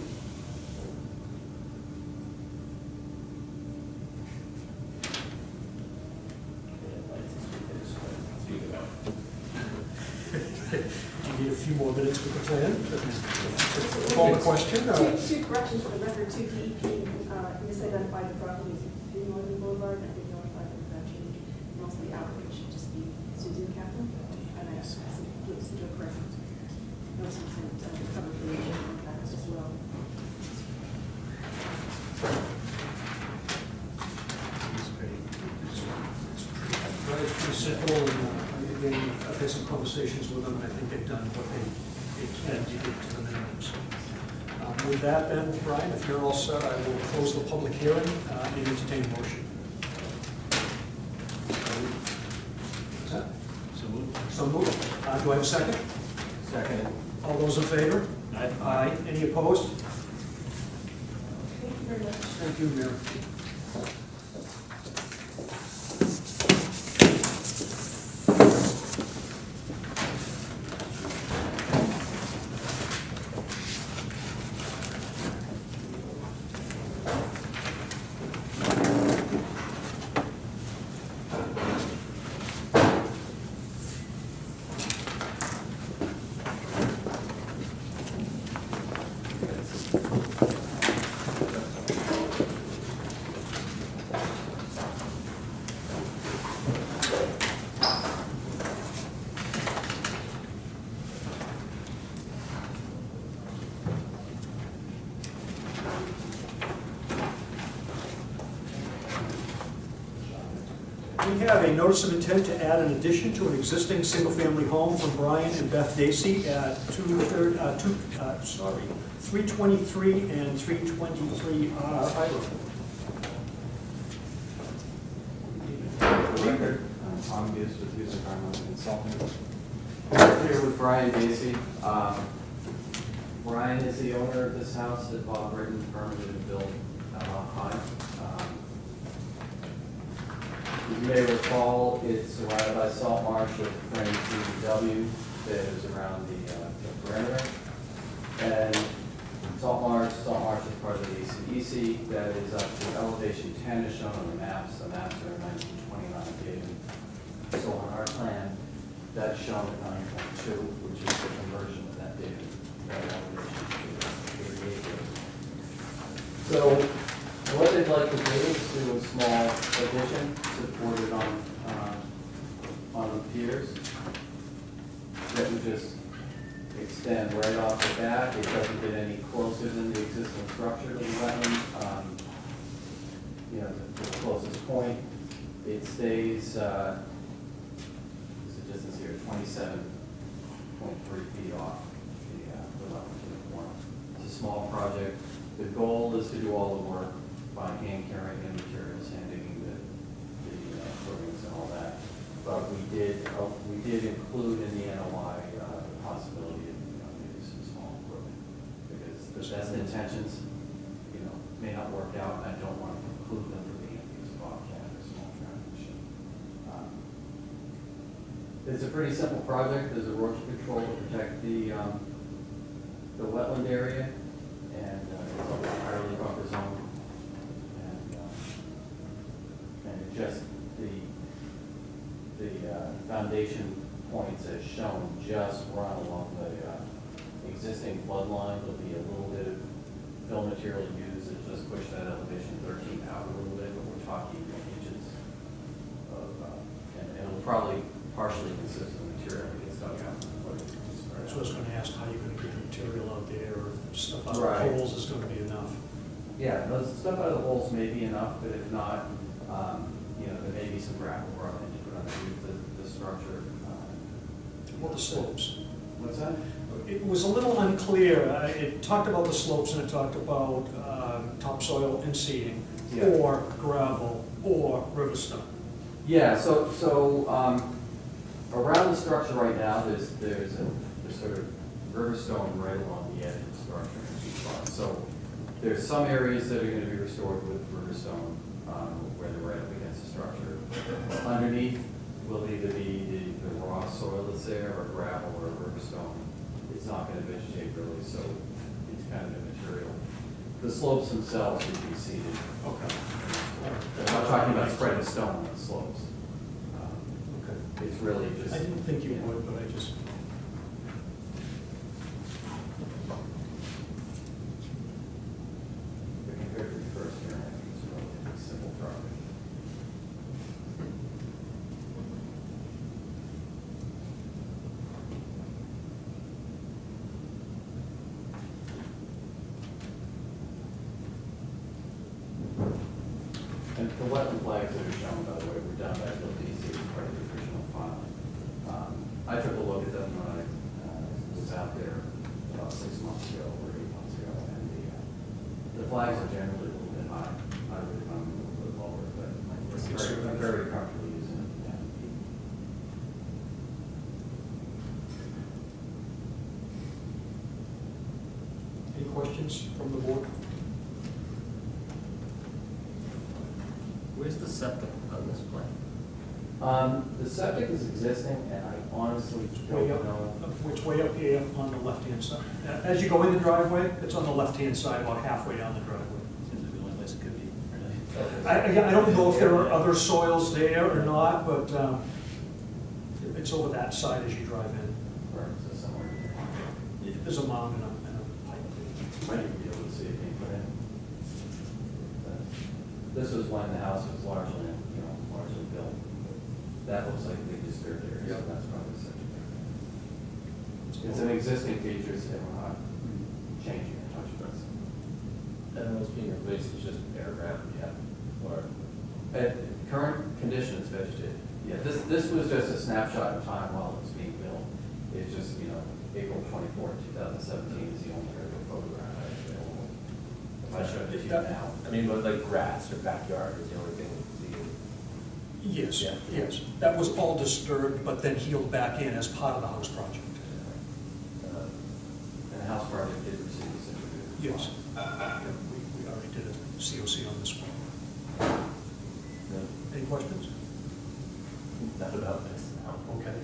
Speak about it. Do you need a few more minutes with the plan? Call the question? Two corrections for the record, two DEP misidentified the property as 3 Northern Boulevard, and I did notify them of that change. And also the applicant should just be Susan Kaplan, and I asked to do a correction. Notice was sent to cover the impacts as well. It's pretty simple, and again, I've had some conversations with them, and I think they've done what they can to get to the minimums. With that then, Brian, if you're all set, I will close the public hearing and entertain a motion. Is that? So moved. So moved. Do I have a second? Second. All those in favor? Aye. Aye. Any opposed? Thank you very much. Thank you, Mayor. We have a notice of intent to add an addition to an existing single-family home from Brian and Beth Dacey at 323 and 323 High Road. Record, Tom Gibbs with Hughes Environmental Consulting. Here with Brian Dacey. Brian is the owner of this house that Bob Britton permitted and built out on Pine. You may recall, it's surrounded by salt marsh with framed PVW that is around the perimeter. And salt marsh is part of the ACEC that is up to elevation 10 as shown on the maps. The maps are 1929 given. So on our plan, that's shown at 9.2, which is the conversion of that data, that elevation to 38 given. So what they'd like to do is do a small addition supported on the piers that would just extend right off the back. It doesn't get any closer than the existing structure to the wetland. The closest point, it stays, there's a distance here, 27.3 feet off the wetland to the corner. It's a small project. The goal is to do all the work by hand carrying in materials, hand digging the footings and all that. But we did include in the NOI the possibility of maybe some small equipment, because the best intentions, may not work out, and I don't want to preclude them from being use of Bobcat or small transmission. It's a pretty simple project. There's erosion control to protect the wetland area, and it's entirely buffer zone. And just the foundation points as shown just run along the existing flood line. There'll be a little bit of fill material used to just push that elevation 13 out a little bit, but we're talking inches of, and it'll probably partially consist of material that gets dug out. So I was going to ask how you're going to get the material out there, or if stuff out of Right. the holes is going to be enough. Yeah, those stuff out of the holes may be enough, but if not, there may be some gravel brought in to put underneath the structure. Well, the slopes. What's that? It was a little unclear. It talked about the slopes, and it talked about topsoil and seeding, Yeah. or gravel, or river stone. Yeah, so around the structure right now, there's sort of river stone right along the edge of the structure in each spot. So there's some areas that are going to be restored with river stone where they're right up against the structure. Underneath will either be the raw soil that's there, or gravel, or riverstone, it's not gonna vegetate really, so it's kind of immaterial. The slopes themselves would be seeded. Okay. I'm not talking about spreading stone on the slopes. Okay. It's really just. I didn't think you would, but I just. But compared to the first year, I think it's a relatively simple project. And the wetland flags that are shown, by the way, were done by LDC as part of the original filing. I took a look at them when I was out there about 6 months ago, or 8 months ago, and the flags are generally a little bit high. I would have gone a little bit lower, but I'm very comfortable using it. Yeah. Any questions from the board? Where's the septic on this plan? The septic is existing, and I honestly don't Way up, know. which way up here on the left-hand side? As you go in the driveway, it's on the left-hand side, about halfway down the driveway. Seems like the only place it could be, really. I don't know if there are other soils there or not, but it's over that side as you drive in. Or is it somewhere here? There's a mound and a pipe. Might even be able to see it being put in. This was when the house was largely built. That looks like a big disturbed area, so that's probably such a big. It's an existing feature, so we're not changing or touching this. And what's being replaced is just bare ground, yeah, or, At current conditions, vegetated. Yeah, this was just a snapshot of time while it was being built. It's just, April 24th, 2017 is the only aerial photograph I have available. If I showed it to you now. I mean, but like grass or backyard is the only thing we Yes, Yeah. yes. That was all disturbed, but then healed back in as part of the house project. And the house project did receive a certificate. Yes. We already did a COC on this one. Any questions? Not about this now. Okay.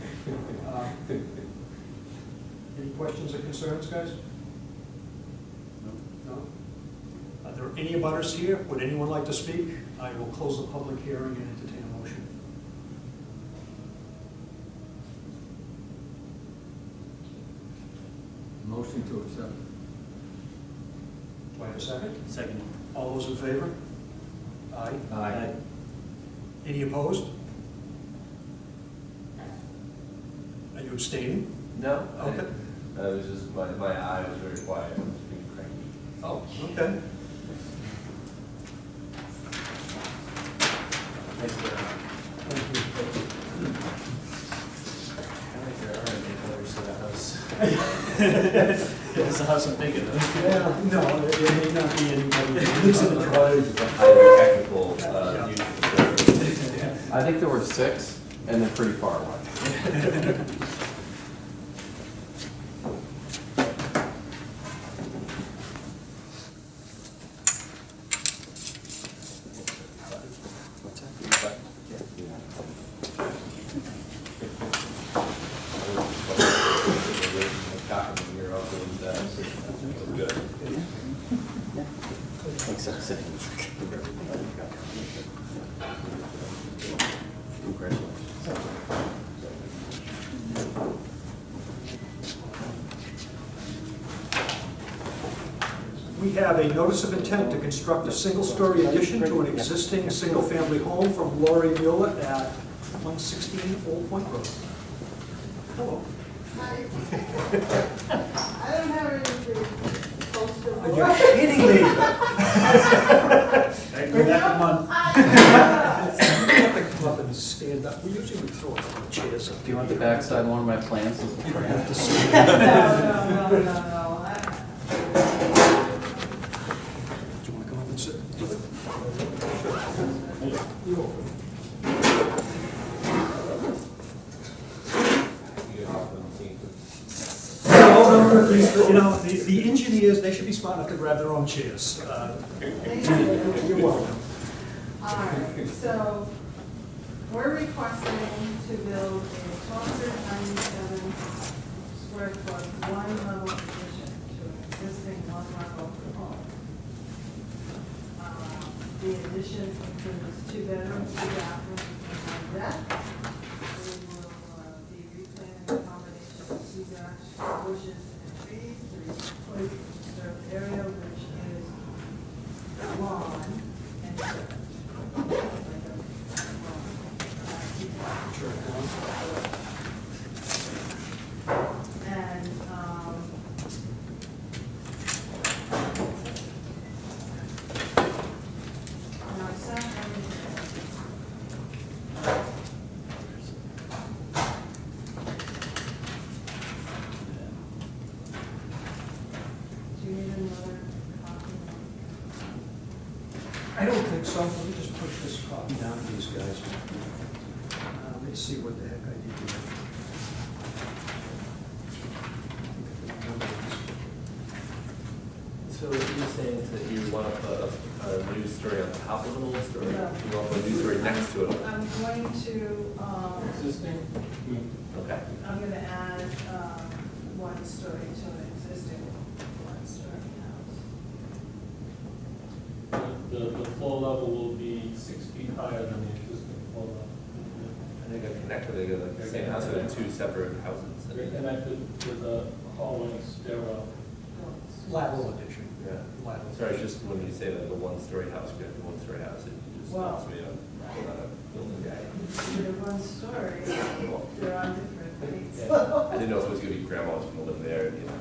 Any questions or concerns, guys? No? Are there any abutters here? Would anyone like to speak? I will close the public hearing and entertain a motion. Motion to accept. Do I have a second? Second. All those in favor? Aye. Aye. Any opposed? Are you abstaining? No. Okay. I was just, my eye was very quiet, I was being cranky. Oh, okay. Thanks very much. Thank you. I think there are any others to that house. It's a house I'm thinking of. Yeah, no, there may not be anybody who lives in the Highly technical, Yeah. use. I think there were 6, and they're pretty far away. Except sitting. We have a notice of intent to construct a single-story addition to an existing single-family home from Lori Mueller at 116 Old Point Road. Hello. I don't have anything close to. Are you kidding me? Go back a month. Up and stand up. We usually would throw a couple of chairs up. Do you want the backside of one of my plans as a You frame? have to stand. No. Do you want to come up and sit? You're over. No, please, the engineers, they should be smart enough to grab their own chairs. You're welcome. All right, so we're requesting to build a 1,200 was one level addition to an existing one level home. The addition includes 2 bedrooms, 2 bathrooms, and 1 deck. We will be replanting a combination of cedar, bushes, and trees to replace the disturbed area, which is lawn and dirt. And, now, some, do you need another copy? I don't think so. Let me just push this copy down to these guys. Let's see what the heck I did here. So you're saying that you want to put a news story on top of an old story? No. You want to put a news story next to it? I'm going to, Existing? Okay. I'm gonna add, 1 story to an existing 1-story house. The floor level will be 6 feet higher than the existing floor level. And they got connected, they got like the same house, but 2 separate houses. They're connected with a hallway stairwell. Lateral addition. Yeah. Lateral. Sorry, it's just when you say that the 1-story house, we have the 1-story house, it just Wow. wants me to, I'm not a building guy. They're 1 story, they're on different rates. I didn't know if it was gonna be grandma was gonna live there, you know.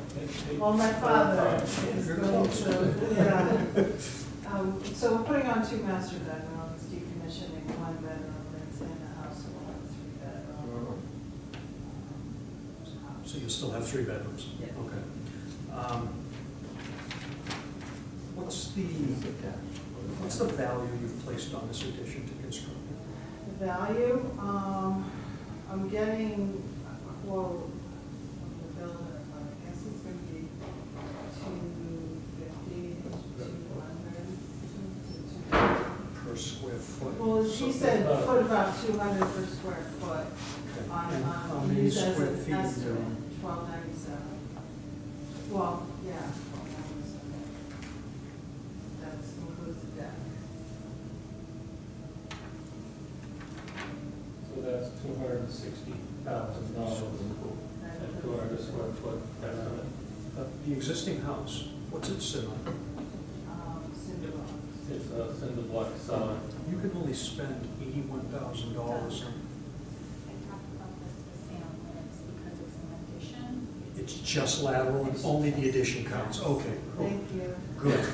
Well, my father is going to, yeah. So we're putting on 2 master bedrooms, decommissioning 1 bedroom, that's in the house, and 1 3-bedroom. So you'll still have 3 bedrooms? Yeah. Okay. What's the value you've placed on this addition to construct it? The value, I'm getting a quote from the builder, but I guess it's gonna be 250, 200. Per square foot? Well, she said put about 200 per square foot Okay. on, And how many use as square an feet? estimate, 1297. Well, yeah, 1297. That includes the deck. So that's $260,000 at 200 square foot estimate. The existing house, what's it sit on? Cinder blocks. It's a cinder block solid. You can only spend $81,000 on, I talked about this with Sam, and it's because it's an addition. it's just lateral and only the addition counts. Okay, cool. Thank you. Good.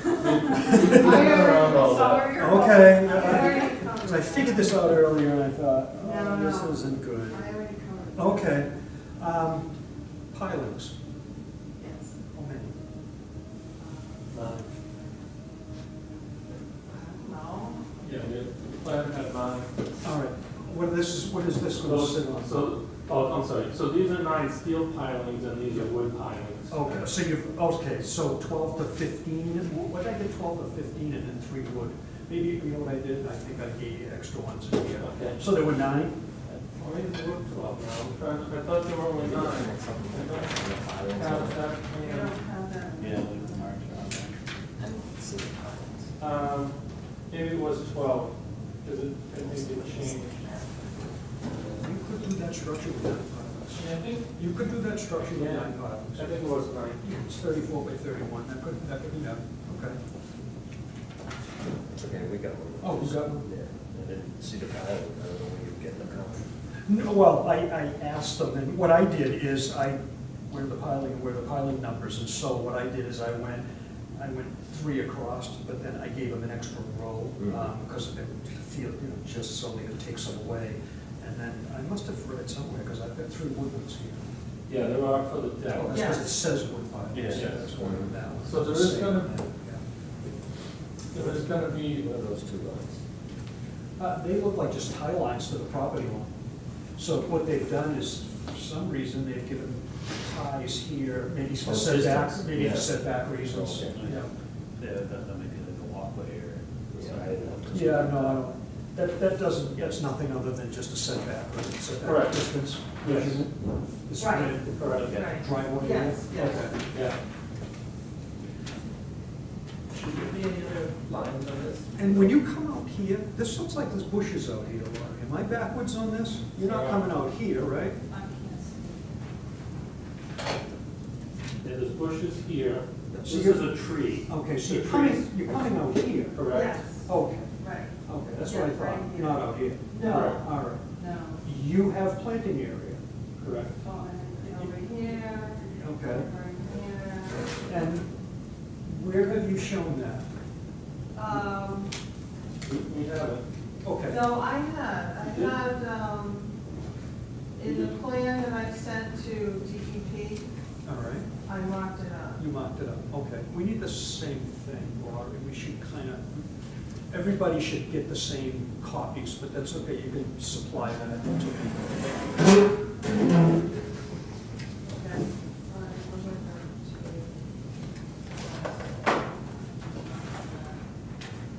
Sorry. Okay. I already covered. Because I figured this out earlier and I thought, No, oh, this no. isn't good. I already covered. Okay. Pilings, Yes. how many? No. Yeah, the plan had 9. All right, what is this going to sit on? I'm sorry, so these are 9 steel pilings and these are wood pilings. Okay, so 12 to 15, what did I get 12 to 15 and then 3 wood? Maybe, you know what I did? I think I gave you extra ones in here. Okay. So there were 9? Why is it 12 now? I thought there were only 9. I don't have that. We don't have that. Maybe it was 12, because it maybe changed. You could do that structure with 9 pilings. I think, You could do that structure with 9 pilings. I think it was 9. It's 34 by 31, that could be done, okay. Okay, we got one. Oh, you got one? Yeah, I didn't see the pilot, I don't know where you're getting them from. No, well, I asked them, and what I did is where the piling numbers, and so what I did is I went 3 across, but then I gave them an extra row, because I feel, just so they could take some away. And then, I must have read it somewhere, because I've got 3 wood ones here. Yeah, there are for the deck. Oh, that's because it says wood pilings. Yeah. That's one of that one. So there is gonna- Yeah. There is gonna be, What are those 2 lines? They look like just tie lines to the property line. So what they've done is, for some reason, they've given ties here, maybe for Oh, setback, distance. maybe for Yeah. setback reasons. Okay. Yeah. That might be like a walkway or. Yeah, I didn't know. Yeah, no, I don't, That doesn't, that's nothing other than just a setback, right? Setback Correct. distance. Yes. This Right. Correct. Right. driveway. Yes, yes. Okay. Yeah. Should there be any other lines on this? And when you come out here, this looks like there's bushes out here, Laurie. Am I backwards on this? You're not coming out here, right? I can't see. Yeah, there's bushes here. So This you're- is a tree. Okay, so The you're coming, trees. you're coming out here. Correct. Yes, Okay, right. okay, that's what I Yeah, thought, right here. not out here. No. All right. No. You have planting area. Correct. Over here, Okay. over here. And where have you shown that? We have it. Okay. No, I had, in the plan that I sent to DEP, All right. I marked it up. You marked it up, okay. We need the same thing, Laurie, we should kind of, everybody should get the same copies, but that's okay, you can supply that to people. Okay.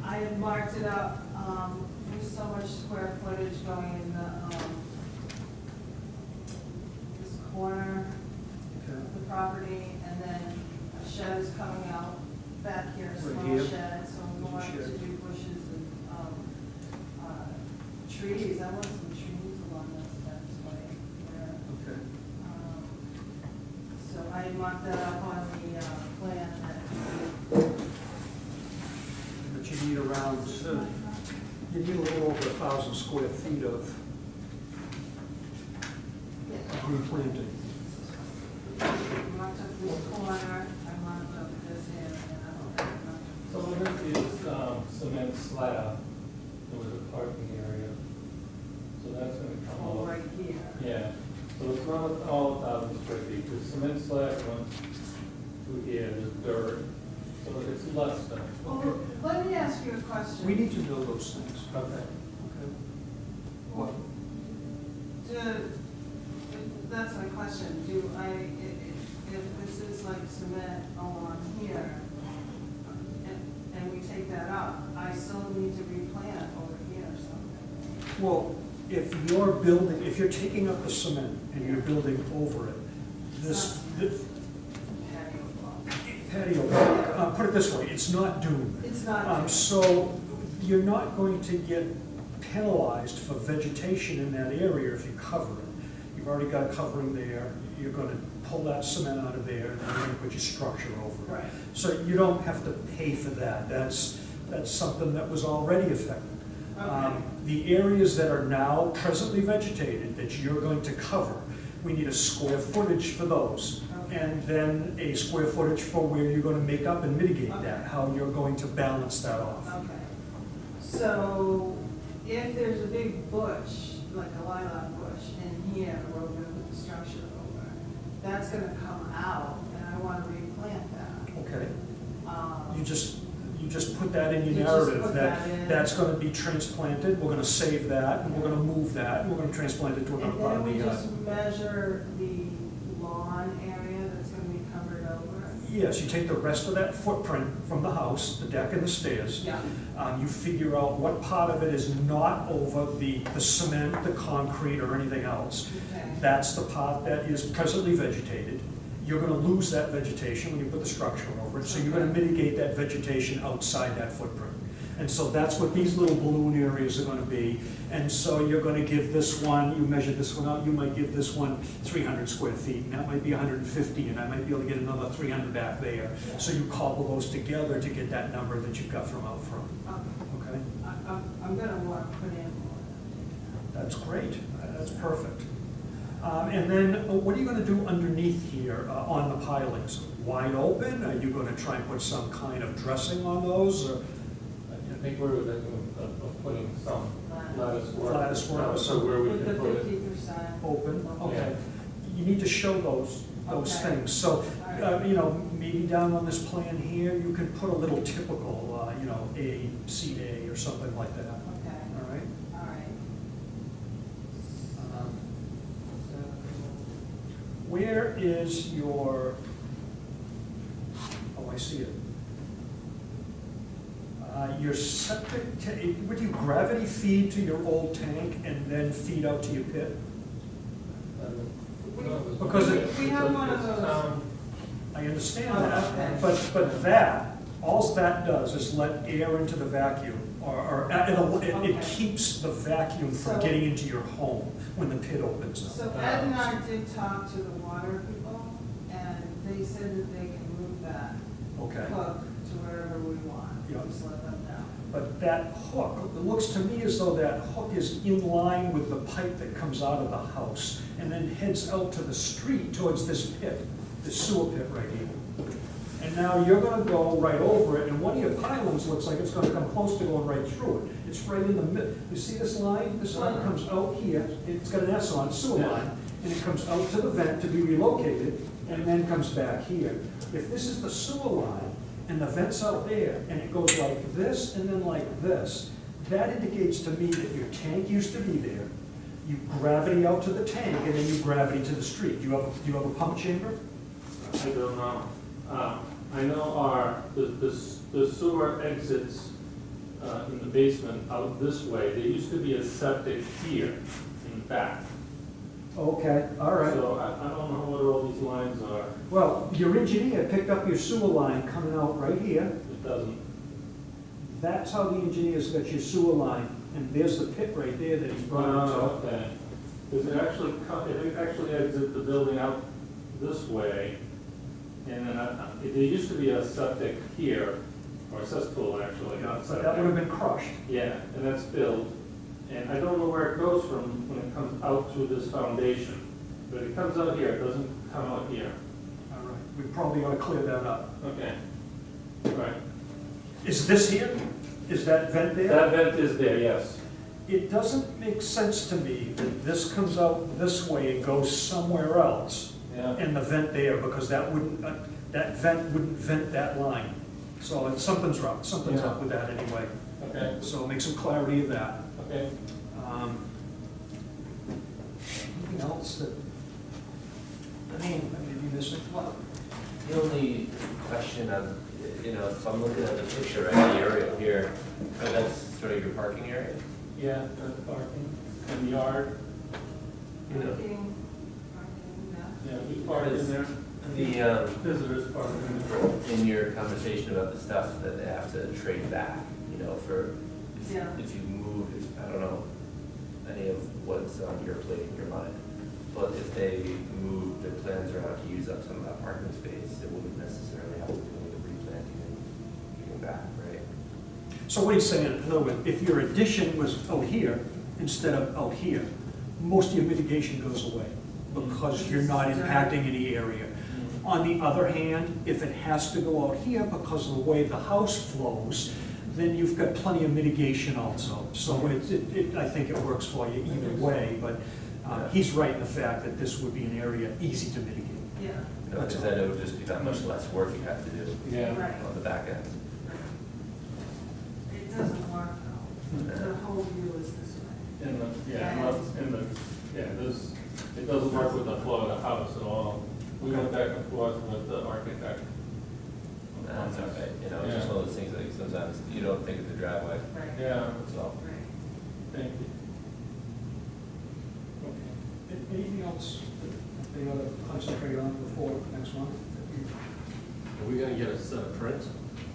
I had marked it up, there's so much square footage going in the, this corner Okay. of the property, and then a shed is coming out back here, a Right small here. shed, so we There's a wanted to shed. do bushes and, trees, I want some trees along this fence way there. Okay. So I marked that up on the, plan that, But you need around, you need a little over 1,000 square feet of replanting. I marked up this corner, I marked up this area, and I marked up. Some of it is cement slab. There was a parking area. So that's gonna come Oh, out. right here. Yeah, so it's not all 1,000 square feet. The cement slab runs through here, there's dirt. So it's less than. Well, let me ask you a question. We need to know those things. Okay. Okay. What? That's my question, do I, if this is like cement along here, and we take that up, I still need to replant over here or something? Well, if you're building, if you're taking up the cement and you're building over it, this Patio block. patio, put it this way, it's not dune. It's not. So you're not going to get penalized for vegetation in that area if you cover it. You've already got a covering there, you're gonna pull that cement out of there, and then you're gonna put your structure over it. Right. So you don't have to pay for that, that's something that was already affected. Okay. The areas that are now presently vegetated, that you're going to cover, we need a square footage for those. Okay. And then a square footage for where you're gonna make up and mitigate Okay. that, how you're going to balance that off. Okay. So if there's a big bush, like a lilac bush in here where we're gonna put the structure over, that's gonna come out, and I wanna replant that. Okay, Um, you just put that in You your just narrative, put that that in. that's gonna be transplanted, we're gonna save that, and we're gonna move that, and we're gonna transplant it to another And part then of we the, just measure the lawn area that's gonna be covered over. yes, you take the rest of that footprint from the house, the deck and the stairs. Yeah. You figure out what part of it is not over the cement, the concrete, or anything else. Okay. That's the part that is presently vegetated. You're gonna lose that vegetation when you put the structure over it, so you're gonna mitigate that vegetation outside that footprint. And so that's what these little balloon areas are gonna be. And so you're gonna give this one, you measure this one out, you might give this one 300 square feet, and that might be 150, and I might be able to get another 300 back there. So you cobble those together to get that number that you've got from out front, Okay. okay? I'm gonna want to put in more. That's great, that's perfect. And then, what are you gonna do underneath here on the pilings? Wide open? Are you gonna try and put some kind of dressing on those, or? I think we were thinking of putting some lattice work. Lattice work. So where we With can the put it. 50%. Open, okay. Yeah. You need to show those Okay. things. So, Alright. maybe down on this plan here, you can put a little typical, A, C, A, or something like that, Okay, all right? all right. Where is your, oh, I see it. Your septic, would you gravity feed to your old tank and then feed out to your pit? Because We have one of those. I understand Oh, okay. that, but that, all that does is let air into the vacuum, or it Okay. keeps the vacuum from So- getting into your home when the pit opens up. So Ed and I did talk to the water people, and they said that they can move that Okay. hook to wherever we want. Yeah. Just let them know. But that hook, it looks to me as though that hook is in line with the pipe that comes out of the house and then heads out to the street towards this pit, this sewer pit right here. And now you're gonna go right over it, and one of your pylons looks like it's gonna come close to going right through it. It's right in the mid, you see this line? This line comes out here, it's got an S on, sewer line, and it comes out to the vent to be relocated, and then comes back here. If this is the sewer line, and the vent's out there, and it goes like this and then like this, that indicates to me that your tank used to be there. You gravity out to the tank, and then you gravity to the street. Do you have a pump chamber? I don't know. I know the sewer exits in the basement out this way. There used to be a septic here in the back. Okay, all right. So I don't know what all these lines are. Well, your engineer picked up your sewer line coming out right here. It doesn't. That's how the engineer's got your sewer line, and there's the pit right there that he's brought it to. Okay. Because it actually exits the building out this way. And then there used to be a septic here, or a cesspool actually, not But septic. that would have been crushed. Yeah, and that's filled. And I don't know where it goes from when it comes out through this foundation. But it comes out here, it doesn't come out here. All right, we probably ought to clear that up. Okay. Right. Is this here? Is that vent there? That vent is there, yes. It doesn't make sense to me that this comes out this way and goes somewhere else, Yeah. and the vent there, because that vent wouldn't vent that line. So something's wrong, something's Yeah. up with that anyway. Okay, So make some clarity of that. okay. Anything else that, I may be missing? Well, The only question of, if I'm looking at the picture, right, the aerial here, that's sort of your parking area? Yeah, the parking and yard. Parking, yeah. Yeah, we park in there. The, Visitors park in there. in your conversation about the stuff that they have to trade back, for, Yeah. if you move, I don't know any of what's on your plate in your mind, but if they move their plans around to use up some of that parking space, it wouldn't necessarily have to do with the replanting and giving back, right? so what he's saying, in other words, if your addition was out here instead of out here, most of your mitigation goes away because you're not impacting any area. On the other hand, if it has to go out here because of the way the house flows, then you've got plenty of mitigation also. So I think it works for you either way, but he's right in the fact that this would be an area easy to mitigate. Yeah, Because then it would just be that much less work you have to do Yeah. right. on the back end. It doesn't work though. The whole view is this way. It doesn't work with the flow of the house at all. We went back and forth with the architect. That's all right, it's just one of those things that sometimes you don't think of the driveway, Right. Yeah, that's all. Right. thank you. Anything else that they ought to concentrate on before next month? Are we gonna get a set of prints?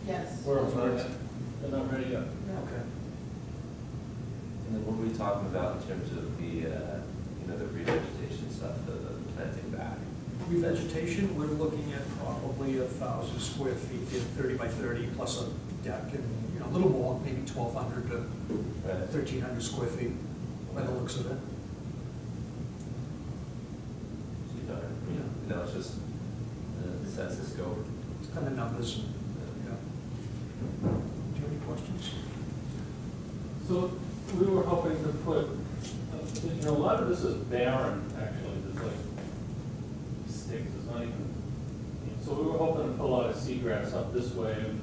Yes. We're they're not ready yet. Okay. And then what are we talking about in terms of the revegetation stuff, the planting back? Revegetation, we're looking at probably 1,000 square feet, 30 by 30, plus a deck, and, a little more, maybe 1,200 to Right. 1,300 square feet, by the looks of it. So you don't, no, it's just the census scope. It's kind of numbers, and, yeah. Do you have any questions? So we were hoping to put, a lot of this is barren, actually, there's like sticks, it's not even, so we were hoping to put a lot of seagrass up this way and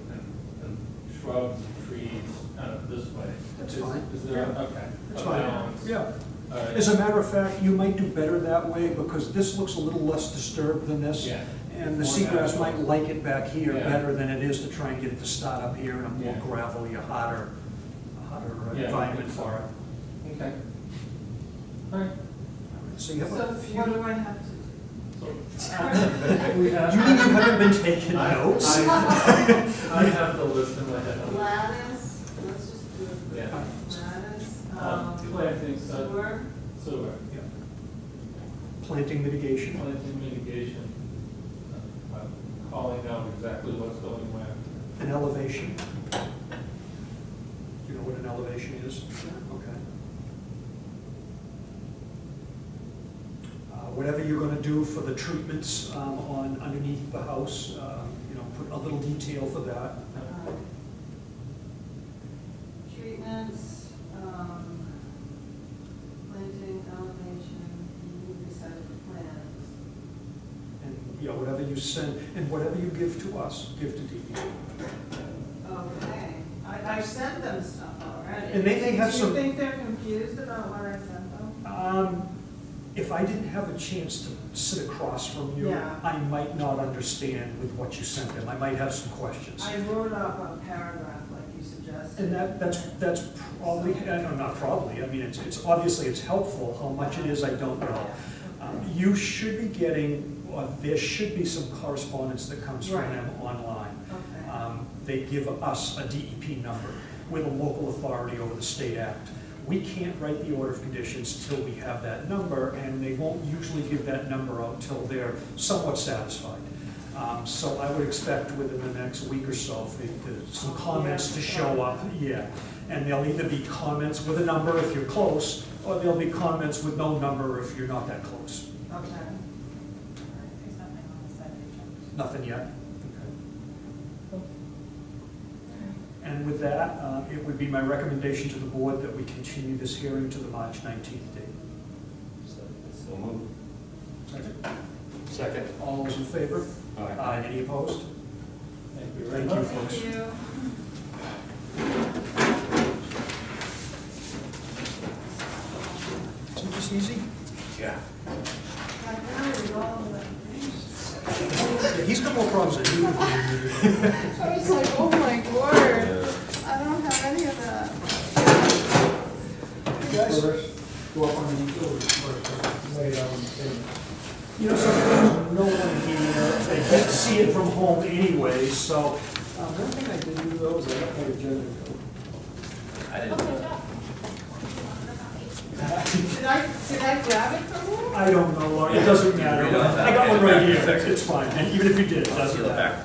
shrubs and trees kind of this way. That's Is- fine. Is there, okay. It's a fine. balance. Yeah, All right. As a matter of fact, you might do better that way because this looks a little less disturbed than this. Yeah. And the More seagrass natural. might like it back here Yeah. better than it is to try and get it to start up here in a more Yeah. gravelly, hotter Yeah. environment for it. Okay. All right. So you have So a what few. do I have to do? We have- You mean you haven't been taking notes? I have the list in my head. Lattice, let's just do it. Yeah. Lattice, Planting, sewer, sewer, Planting mitigation. planting mitigation, calling out exactly what's going where. An elevation. Do you know what an elevation is? Okay. Whatever you're gonna do for the treatments on underneath the house, put a little detail for that. treatments, planting, elevation, recycled plants. And, whatever you send, and whatever you give to us, give to DEP. Okay, I sent them stuff already. And they may have some- Do you think they're confused about what I sent them? If I didn't have a chance to sit across from you, Yeah. I might not understand with what you sent them. I might have some questions. I wrote up a paragraph like you suggested. And that's probably, no, not probably, I mean, it's obviously it's helpful. How much it is, I don't know. You should be getting, or there should be some correspondence that comes from Right. them online. Okay. They give us a DEP number. We're the local authority over the state act. We can't write the order of conditions till we have that number, and they won't usually give that number out till they're somewhat satisfied. So I would expect within the next week or so, some comments to show up, yeah. And they'll either be comments with a number if you're close, or there'll be comments with no number if you're not that close. Okay. There's nothing on the side of the agenda. Nothing yet? Okay. And with that, it would be my recommendation to the board that we continue this hearing to the March 19th date. So moved. Second. Second. All those in favor? Aye. Any opposed? Thank you very Thank you, much. folks. Thank you. Isn't this easy? Yeah. I know, you all like, Yeah, he's got more problems than you. I was like, oh my word, I don't have any of that. You guys, Go up on the lay down and sometimes no one here, they can't see it from home anyway, so, one thing I did do though is I got my agenda. I didn't. Did I grab it from you? I don't know, Laura, it doesn't matter. I got one right here, it's fine, and even if you did, it doesn't matter.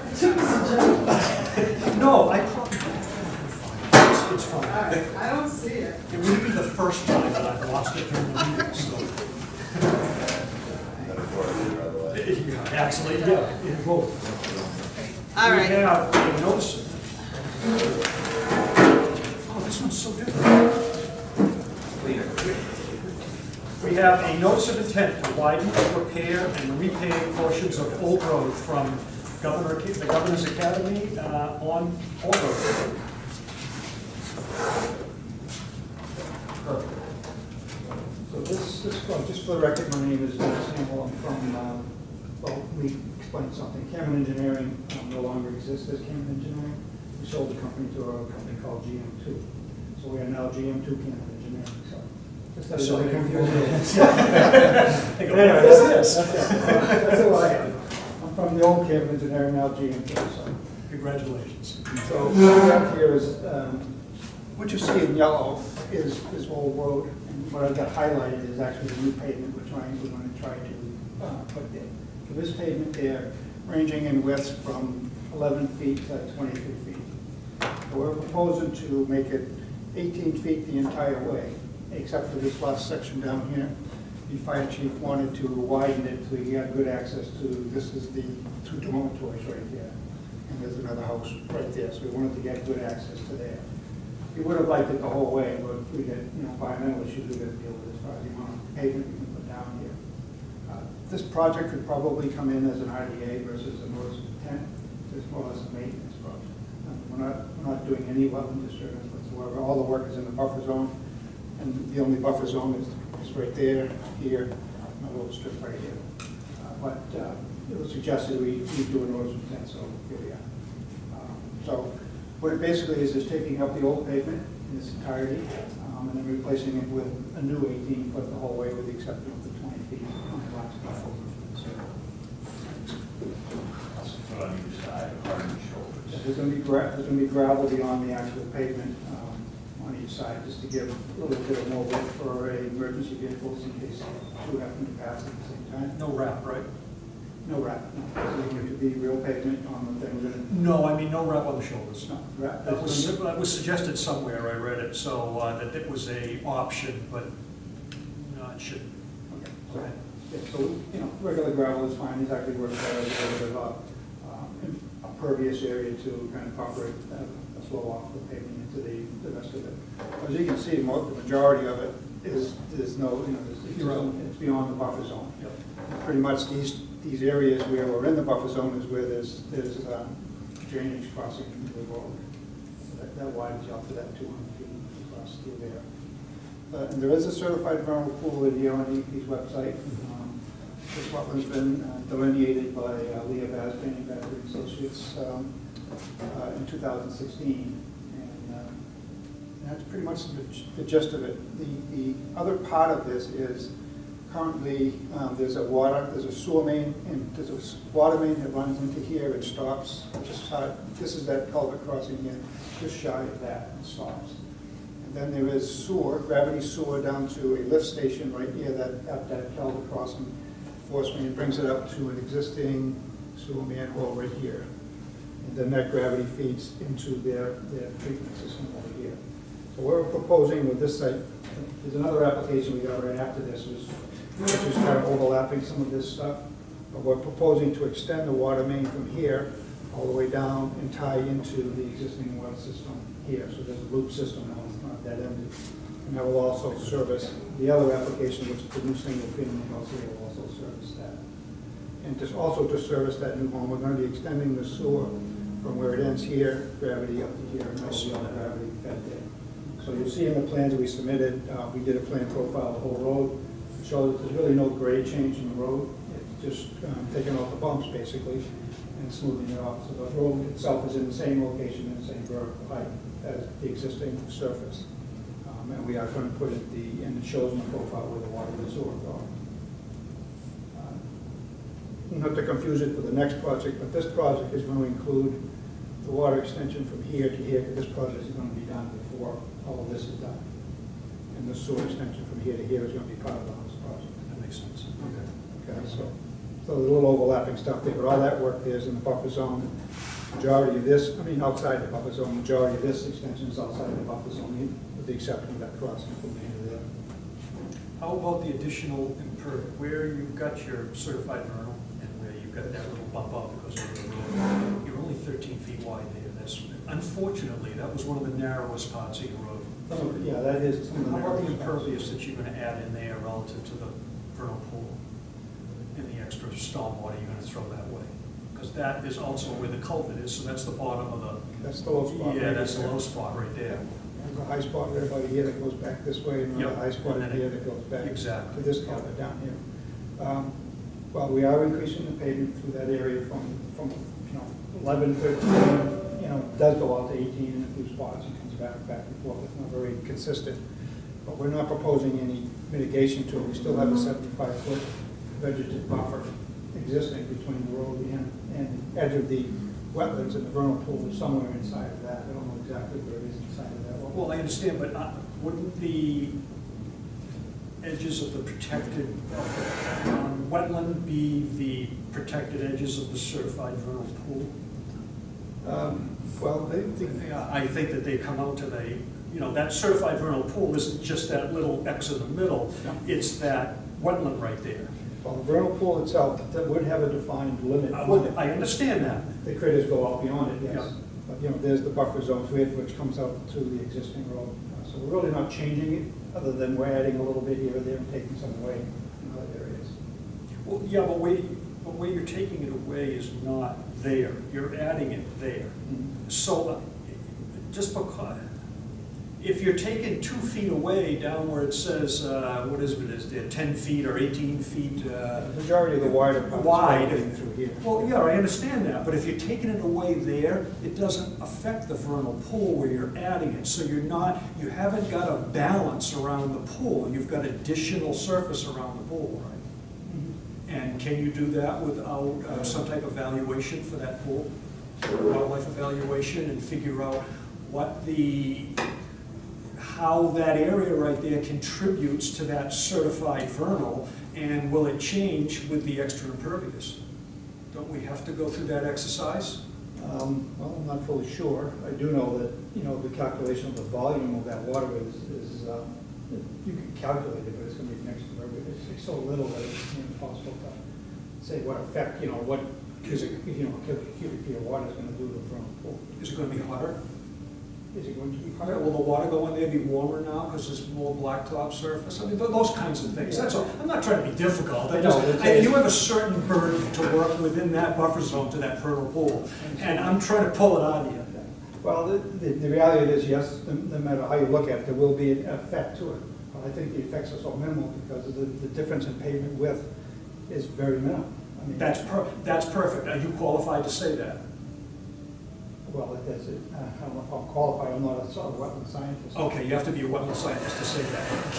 No, I copied it. It's fine. Alright, I don't see it. It wouldn't be the first time that I've lost it during the meeting, so. Metaphorically, by the way. Yeah, actually, yeah, it will. All We right. have a notice. Oh, this one's so different. We have a notice of intent to widen, repair, and repave portions of Old Road from the Governor's Academy on Old Road. So this, just for the record, my name is Dennis Campbell. I'm from, well, we explained something. Cameron Engineering no longer exists as Cameron Engineering. We sold the company to a company called GM2. So we are now GM2 Cameron Engineering, so. Just that So it's confusing. Anyway, that's who I am. I'm from the old Cameron Engineering, now GM2, so. Congratulations. So what we have here is, what you see in yellow is Old Road, and what I've got highlighted is actually the new pavement we're going to try to put there. So this pavement there, ranging in width from 11 feet to 22 feet. So we're proposing to make it 18 feet the entire way, except for this last section down here. The fire chief wanted to widen it so he had good access to, this is the 2 dormitories right there. And there's another house right there, so we wanted to get good access to there. We would have liked it the whole way, but we get, environmental issues we got to deal with as far as the amount of pavement we can put down here. This project could probably come in as an RDA versus a notice of intent. It's more or less a maintenance project. We're not doing any wetland disturbance whatsoever. All the work is in the buffer zone, and the only buffer zone is It's right there, here, and a little strip right here. But it was suggested we do an orders of intent, so here we are. So what it basically is taking up the old pavement in its entirety, and then replacing it with a new 18-foot the whole way, with the exception of the 20 feet on the last platform. Put on either side, hard and shoulders. There's going to be gravel beyond the actual pavement on each side, just to give a little bit of more width for emergency vehicles in case two happen to pass at the same time. No wrap, right? No wrap, no. It's going to be real pavement on the thing. We're going to, No, I mean, no wrap on the shoulders. no, wrap. That was suggested somewhere, I read it, so that it was a option, but no, it shouldn't. Okay, so, yeah, so, regular gravel is fine, exactly where it's at, a little bit of a pervious area to kind of operate a flow off the pavement into the rest of it. As you can see, the majority of it is no, it's beyond the buffer zone. Yep. Pretty much these areas where we're in the buffer zone is where there's drainage crossing the road. So that widens out to that 200 feet across through there. And there is a certified vernal pool in here on EP's wetlands. This wetland's been delineated by Leah Vaz, Painting Factory Associates, in 2016. And that's pretty much the gist of it. The other part of this is currently there's a sewer main, and there's a water main that runs into here and stops just side. This is that culvert crossing here, just shy of that, and stops. And then there is sewer, gravity sewer down to a lift station right near that culvert crossing. Force main brings it up to an existing sewer manhole right here. And then that gravity feeds into their treatment system over here. So we're proposing with this site, there's another application we got right after this, which is kind of overlapping some of this stuff. But we're proposing to extend the water main from here all the way down and tie into the existing water system here. So there's a loop system now, it's not dead ended. And that will also service the other application, which is the new single family house here, will also service that. And just also to service that new home, we're going to be extending the sewer from where it ends here, gravity up to here, and also on the gravity fed there. So you'll see in the plans that we submitted, we did a plan profile of the whole road. It shows that there's really no grade change in the road. It's just taking off the bumps basically and smoothing it off. So the road itself is in the same location and the same vertical height as the existing surface. And we are going to put it and it shows in the profile where the water and sewer go. Not to confuse it with the next project, but this project is going to include the water extension from here to here, because this project is going to be done before all of this is done. And the sewer extension from here to here is going to be part of the house project. That makes sense. Okay, so there's a little overlapping stuff there, but all that work there is in the buffer zone. Majority of this, outside the buffer zone, majority of this extension is outside the buffer zone, with the exception of that crossing from here to there. How about the additional where you've got your certified vernal and where you've got that little bump up because of the road? You're only 13 feet wide there. Unfortunately, that was one of the narrowest parts of your road. Yeah, that is. How about the impervious that you're going to add in there relative to the vernal pool and the extra stormwater you're going to throw that way? Because that is also where the culvert is, so that's the bottom of the. That's the low spot. Yeah, right that's the there. low spot right there. There's a high spot right about here that goes back this way, and another Yep. high spot And then here that goes back exactly. to this culvert down here. Well, we are increasing the pavement through that area from 11, 13, does go out to 18 in a few spots and comes back and forth. It's not very consistent. But we're not proposing any mitigation to it. We still have a 75-foot vegetative buffer existing between the road and edge of the wetlands, and the vernal pool is somewhere inside of that. I don't know exactly where it is inside of that. Well, I understand, but wouldn't the edges of the protected wetland be the protected edges of the certified vernal pool? I think that they come out to that certified vernal pool isn't just that little X in the middle, it's that wetland right there. Well, the vernal pool itself, that would have a defined limit. I understand that. The critters go out beyond it, yes. Yeah. But, there's the buffer zone to it, which comes out to the existing road. So we're really not changing it, other than we're adding a little bit here or there and taking some away in other areas. Well, yeah, but where you're taking it away is not there. You're adding it there. So just because, if you're taking 2 feet away down where it says, what is there, 10 feet or 18 feet? The majority of the wider part is Wide. going through here. Well, yeah, I understand that, but if you're taking it away there, it doesn't affect the vernal pool where you're adding it. So you haven't got a balance around the pool, you've got additional surface around the pool, right? And can you do that without some type of valuation for that pool? Wildlife evaluation, and figure out how that area right there contributes to that certified vernal, and will it change with the extra impervious? Don't we have to go through that exercise? Well, I'm not fully sure. I do know that, the calculation of the volume of that water is you can calculate it, but it's gonna be next to impervious. It's so little that it's impossible to say what effect, what cubic feet of water is gonna do to the vernal pool. Is it gonna be hotter? Is it going to be Will higher? the water go in there be warmer now because there's more blacktop surface? I mean, those kinds of things. That's all. I'm not trying to be difficult. You have a certain burden to work within that buffer zone to that vernal pool, and I'm trying to pull it out of you. Well, the reality is, yes, no matter how you look at it, there will be an effect to it. But I think the effects are so minimal because of the difference in pavement width is very minimal. I mean, That's perfect. Are you qualified to say that? well, that's it. I don't know if I'm qualified. I'm not a sort of wetland scientist. Okay, you have to be a wetland scientist to say that.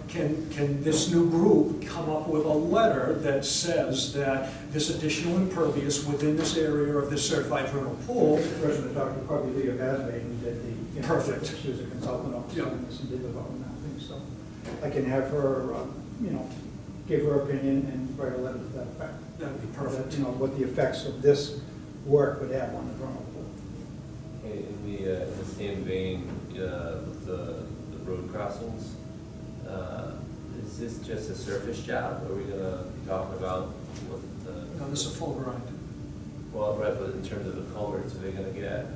Can this new group come up with a letter that says that this additional impervious within this area of this certified vernal pool? The person to talk to probably Leah Basbay, who did the. Perfect. She was a consultant officer Yeah. on this and did the development thing, so I can have her, give her opinion and write a letter to that effect. That'd be perfect. What the effects of this work would have on the vernal pool. In the same vein, the road crossings, is this just a surface job? Are we gonna be talking about what the? No, this is a full grind. Well, right, but in terms of the culverts, are they gonna get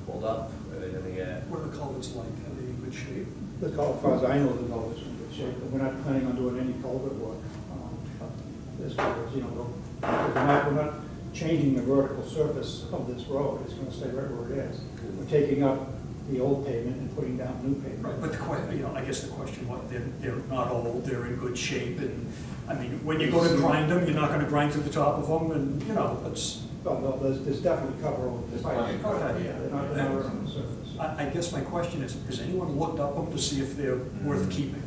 pulled up? Are they gonna get? What are the culverts like? Are they in good shape? As far as I know, the culvert's in good shape, but we're not planning on doing any culvert work. As far as, we're not changing the vertical surface of this road. It's gonna stay right where it is. We're taking up the old pavement and putting down new pavement. Right, but I guess the question was, they're not old, they're in good shape, and, I mean, when you go to grind them, you're not gonna grind to the top of them, and, it's, Well, no, there's definitely cover over this. Okay. They're not right on the surface. I guess my question is, has anyone looked up them to see if they're worth keeping?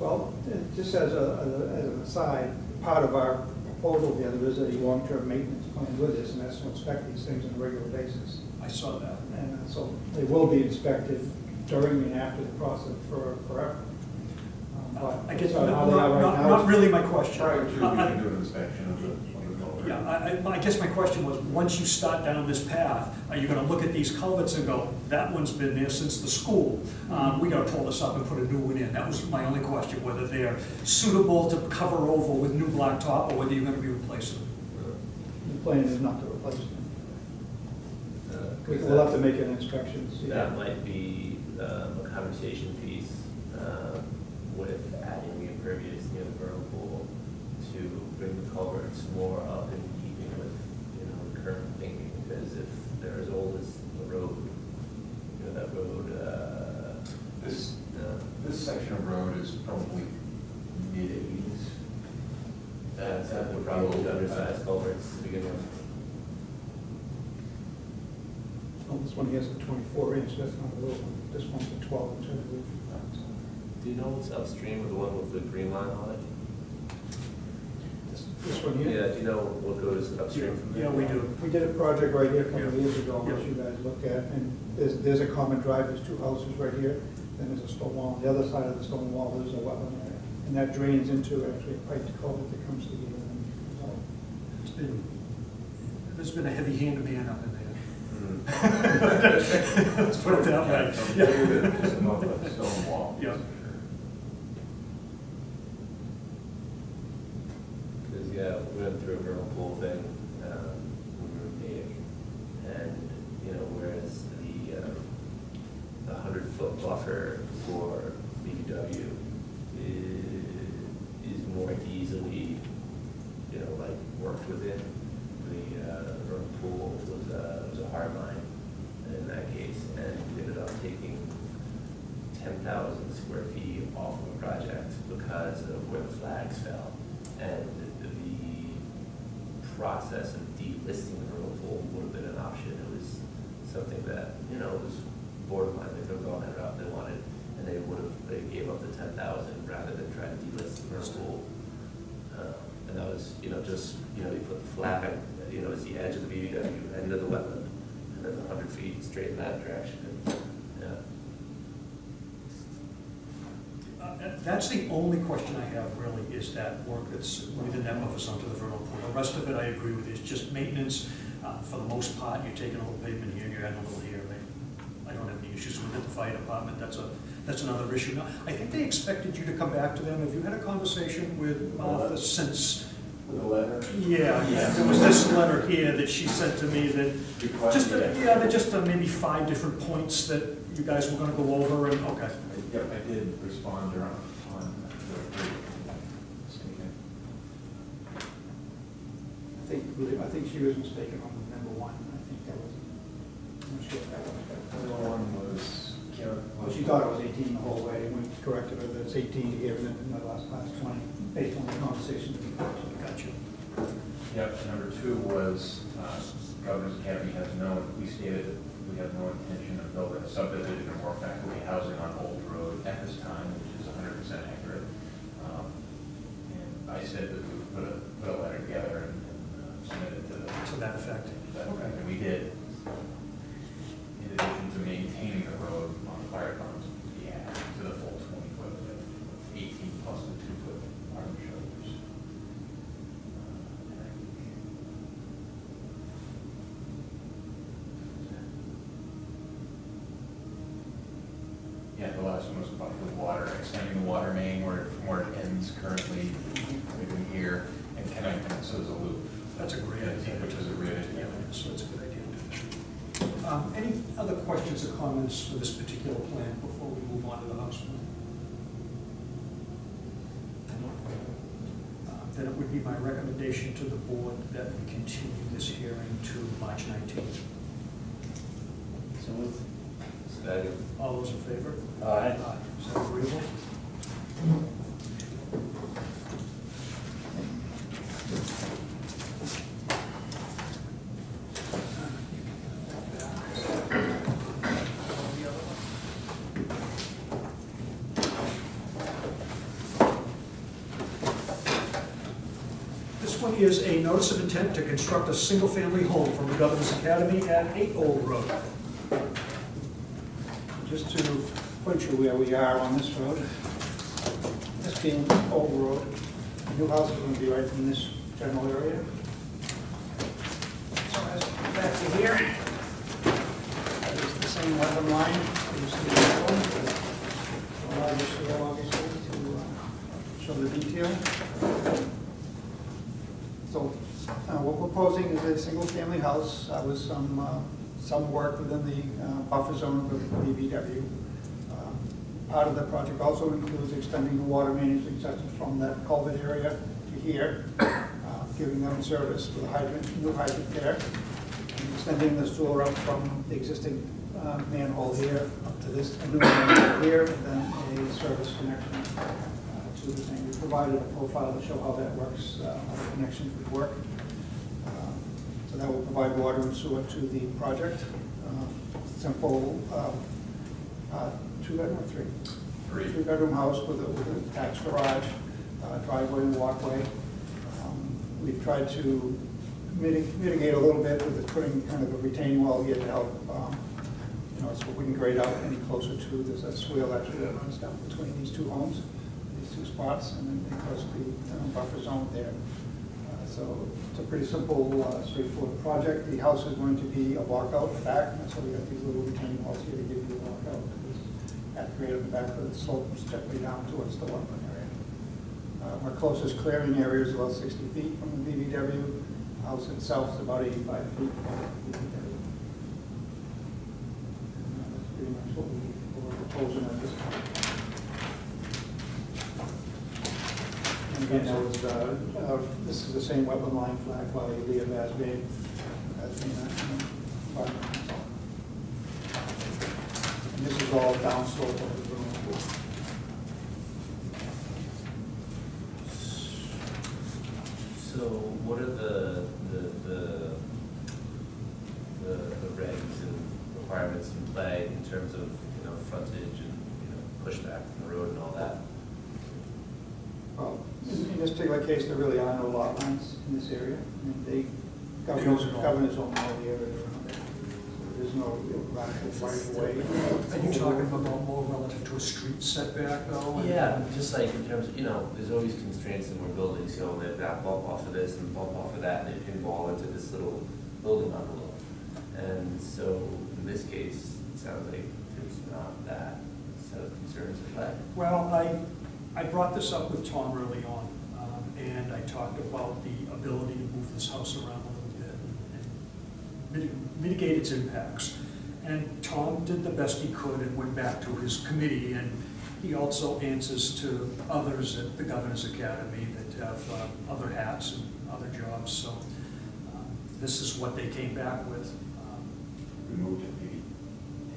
Well, just as an aside, part of our proposal here, there is a long-term maintenance plan with this, and that's to inspect these things on a regular basis. I saw that. And so they will be inspected during and after the process forever. But I guess, so how they are right now not is- really my question. Prior to, we can do an inspection of the culvert. Yeah, I guess my question was, once you start down this path, are you gonna look at these culverts and go, that one's been there since the school? We gotta pull this up and put a new one in. That was my only question, whether they're suitable to cover over with new blacktop, or whether you're gonna be replacing them. The plan is not to replace them. We'll have to make an inspection to see. That might be a conversation piece with adding the impervious near the vernal pool to bring the culverts more up in keeping with, the current thinking, because if they're as old as the road, that road, This section of road is probably mid-80s. that would probably undersize culverts to begin with. Oh, this one here is a 24-inch, that's not a little one. This one's a 12-inch, I believe. Do you know what's upstream of the one with the green line on it? This one here? Yeah, do you know what goes upstream from there? Yeah, we do. We did a project right here a couple of Yeah. years ago, which you guys looked at, and there's a common drive, there's two houses right here, then there's a stone wall. On the other side of the stone wall, there's a wetland area, and that drains into actually a pipe culvert that comes together. There's been a heavy hand man up in there. Mm. Let's put it that way. Yeah. There's another stone wall. Yeah. Because, yeah, we went through a vernal pool thing, when we were paving, and, whereas the 100-foot buffer for BPW is more easily, worked within, the vernal pool was a hard line in that case. space, and we ended up taking 10,000 square feet off of a project because of where the flags fell. And the process of delisting the vernal pool would have been an option. It was something that, you know, was borderline, they could have gone that route they wanted, and they gave up the 10,000 rather than try to delist the vernal pool. And that was, you know, just, you know, you put the flag, you know, it's the edge of the BBW, end of the wetland, and then 100 feet straight in that direction. Yeah. That's the only question I have really, is that work that's within that buffer zone to the vernal pool. The rest of it I agree with, is just maintenance. For the most part, you're taking a little pavement here, you're adding a little here. I don't have any issues with it. The fire department, that's another issue. Now, I think they expected you to come back to them. Have you had a conversation with Martha since? With a letter? Yeah, there was this letter here that she sent to me that, just maybe 5 different points that you guys were gonna go over, and, okay. Yep, I did respond to her on the I think she was mistaken on number 1. I think that was, I'm not sure if that was. The other one was Karen. Well, she thought it was 18 the whole way, and we corrected her that it's 18 here, and then in the last class 20, based on the conversation. Got you. Yep, number 2 was Governor's Academy has we stated that we have no intention of building a subdivision or more faculty housing on Old Road at this time, which is 100% accurate. And I said that we would put a letter together and submit it To that effect. Okay. And we did. In addition to maintaining the road on the fire department's behalf to the full 20-foot width, 18 plus the 2-foot arm shoulders. Yeah, the last one was about the water, extending the water main from where it ends currently, maybe here, and connecting, so there's a loop. That's a great idea. Which is a great idea. So it's a good idea. Any other questions or comments for this particular plan before we move on to the house plan? Then it would be my recommendation to the board that we continue this hearing to March 19th. So moved. Second. All those in favor? Aye. Is that agreeable? This one is a notice of intent to construct a single-family home from the Governor's Academy at 8 Old Road. Just to point you where we are on this road, this being Old Road, the new house is going to be right in this general area. So as we get back to here, that is the same wetland line that you see in that one. So I'll just go obviously to show the detail. So what we're proposing is a single-family house with some work within the buffer zone of the BBW. Part of the project also includes extending the water main succession from that culvert area to here, giving them service with a hydrant, new hydrant there, and extending the sewer up from the existing manhole here up to this new manhole here, and then a service connection to the thing. We provided a profile to show how that works, how the connection would work. So that will provide water and sewer to the project. Simple 2-bedroom or 3? 3. 3-bedroom house with an attached garage, driveway and walkway. We've tried to mitigate a little bit with putting kind of a retaining wall here to help, so we wouldn't grade out any closer to, there's a swale actually that runs down between these two homes, these 2 spots, and then of course the buffer zone there. So it's a pretty simple, straightforward project. The house is going to be a walkout back, and that's why we got these little retaining walls here to give you a walkout. At grade of the back of the slope is gently down towards the wetland area. Our closest clearing area is about 60 feet from the BBW. The house itself is about 85 feet from the BBW. And that's pretty much what we're proposing at this time. And again, this is the same wetland line flag while you leave as being And this is all downslope of the vernal pool. So what are the regs and requirements in play in terms of, you know, frontage and, you know, pushback from the road and all that? Well, in this particular case, there really are no lot lines in this area. I mean, They don't know. governors own all the area around there. So there's no radical right of way. Are you talking about more relative to a street setback though? And- Yeah, just like in terms of, you know, there's always constraints in where buildings, you know, they've got bump off of this and bump off of that, and they pinball into this little building envelope. And so, in this case, it sounds like there's not that set of concerns at play. Well, I brought this up with Tom early on, and I talked about the ability to move this house around a little bit and mitigate its impacts. And Tom did the best he could and went back to his committee, and he also answers to others at the Governor's Academy that have other hats and other jobs, so this is what they came back with. We moved it maybe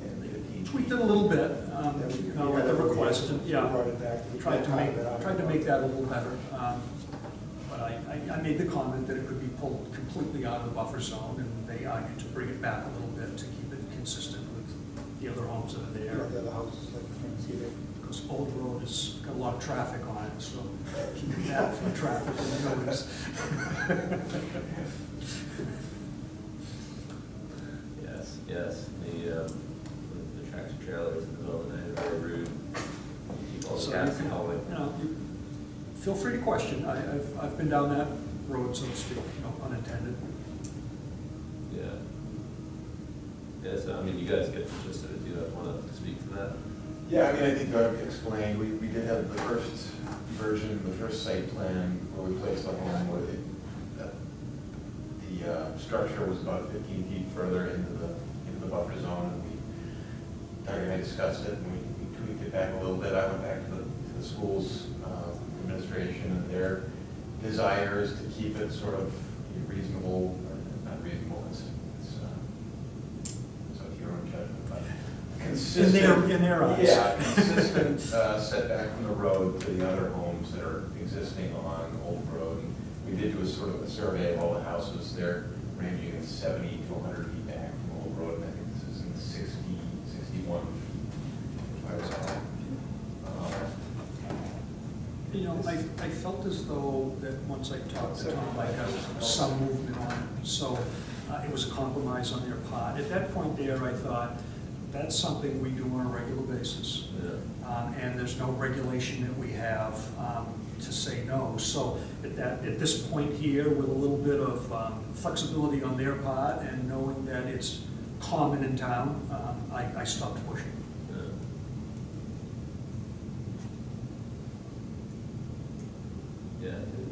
10, 15. Tweaked it a little bit, you know, at the request, and, yeah. Brought it back. Tried to make that a little better. But I made the comment that it could be pulled completely out of the buffer zone, and they argued to bring it back a little bit to keep it consistent with the other homes that are Yeah, there. the other houses, like you can see there. Because Old Road has got a lot of traffic on it, so keeping that from traffic and noise. Yes, the tractor trailers in the middle of the night are very rude. Keep all So the you cats can, in the hallway. you know, feel free to question. I've been down that road, so to speak, you know, unintended. Yeah. Yeah, so, I mean, you guys get the gist of it. Do you want to speak to that? Yeah, I mean, I think Doug explained, we did have the first version, the first site plan where we placed the home with it. The structure was about 15 feet further into the buffer zone, and Doug and I discussed it, and we tweaked it back a little bit. I went back to the school's administration, and their desire is to keep it sort of reasonable, or not reasonable, it's up to your own judgment, but consistent. In their eyes. Yeah, consistent setback from the road to the other homes that are existing on Old Road. And we did do a sort of a survey of all the houses. They're ranging in 70 to 100 feet back from Old Road, and I think this is in 60, 61 feet, if I recall. You know, I felt as though that once I talked to Tom, I got some movement on it, so it was a compromise on their part. At that point there, I thought, that's something we do on a regular basis. Yeah. And there's no regulation that we have to say no. So at this point here, with a little bit of flexibility on their part and knowing that it's common in town, I stopped pushing. Yeah,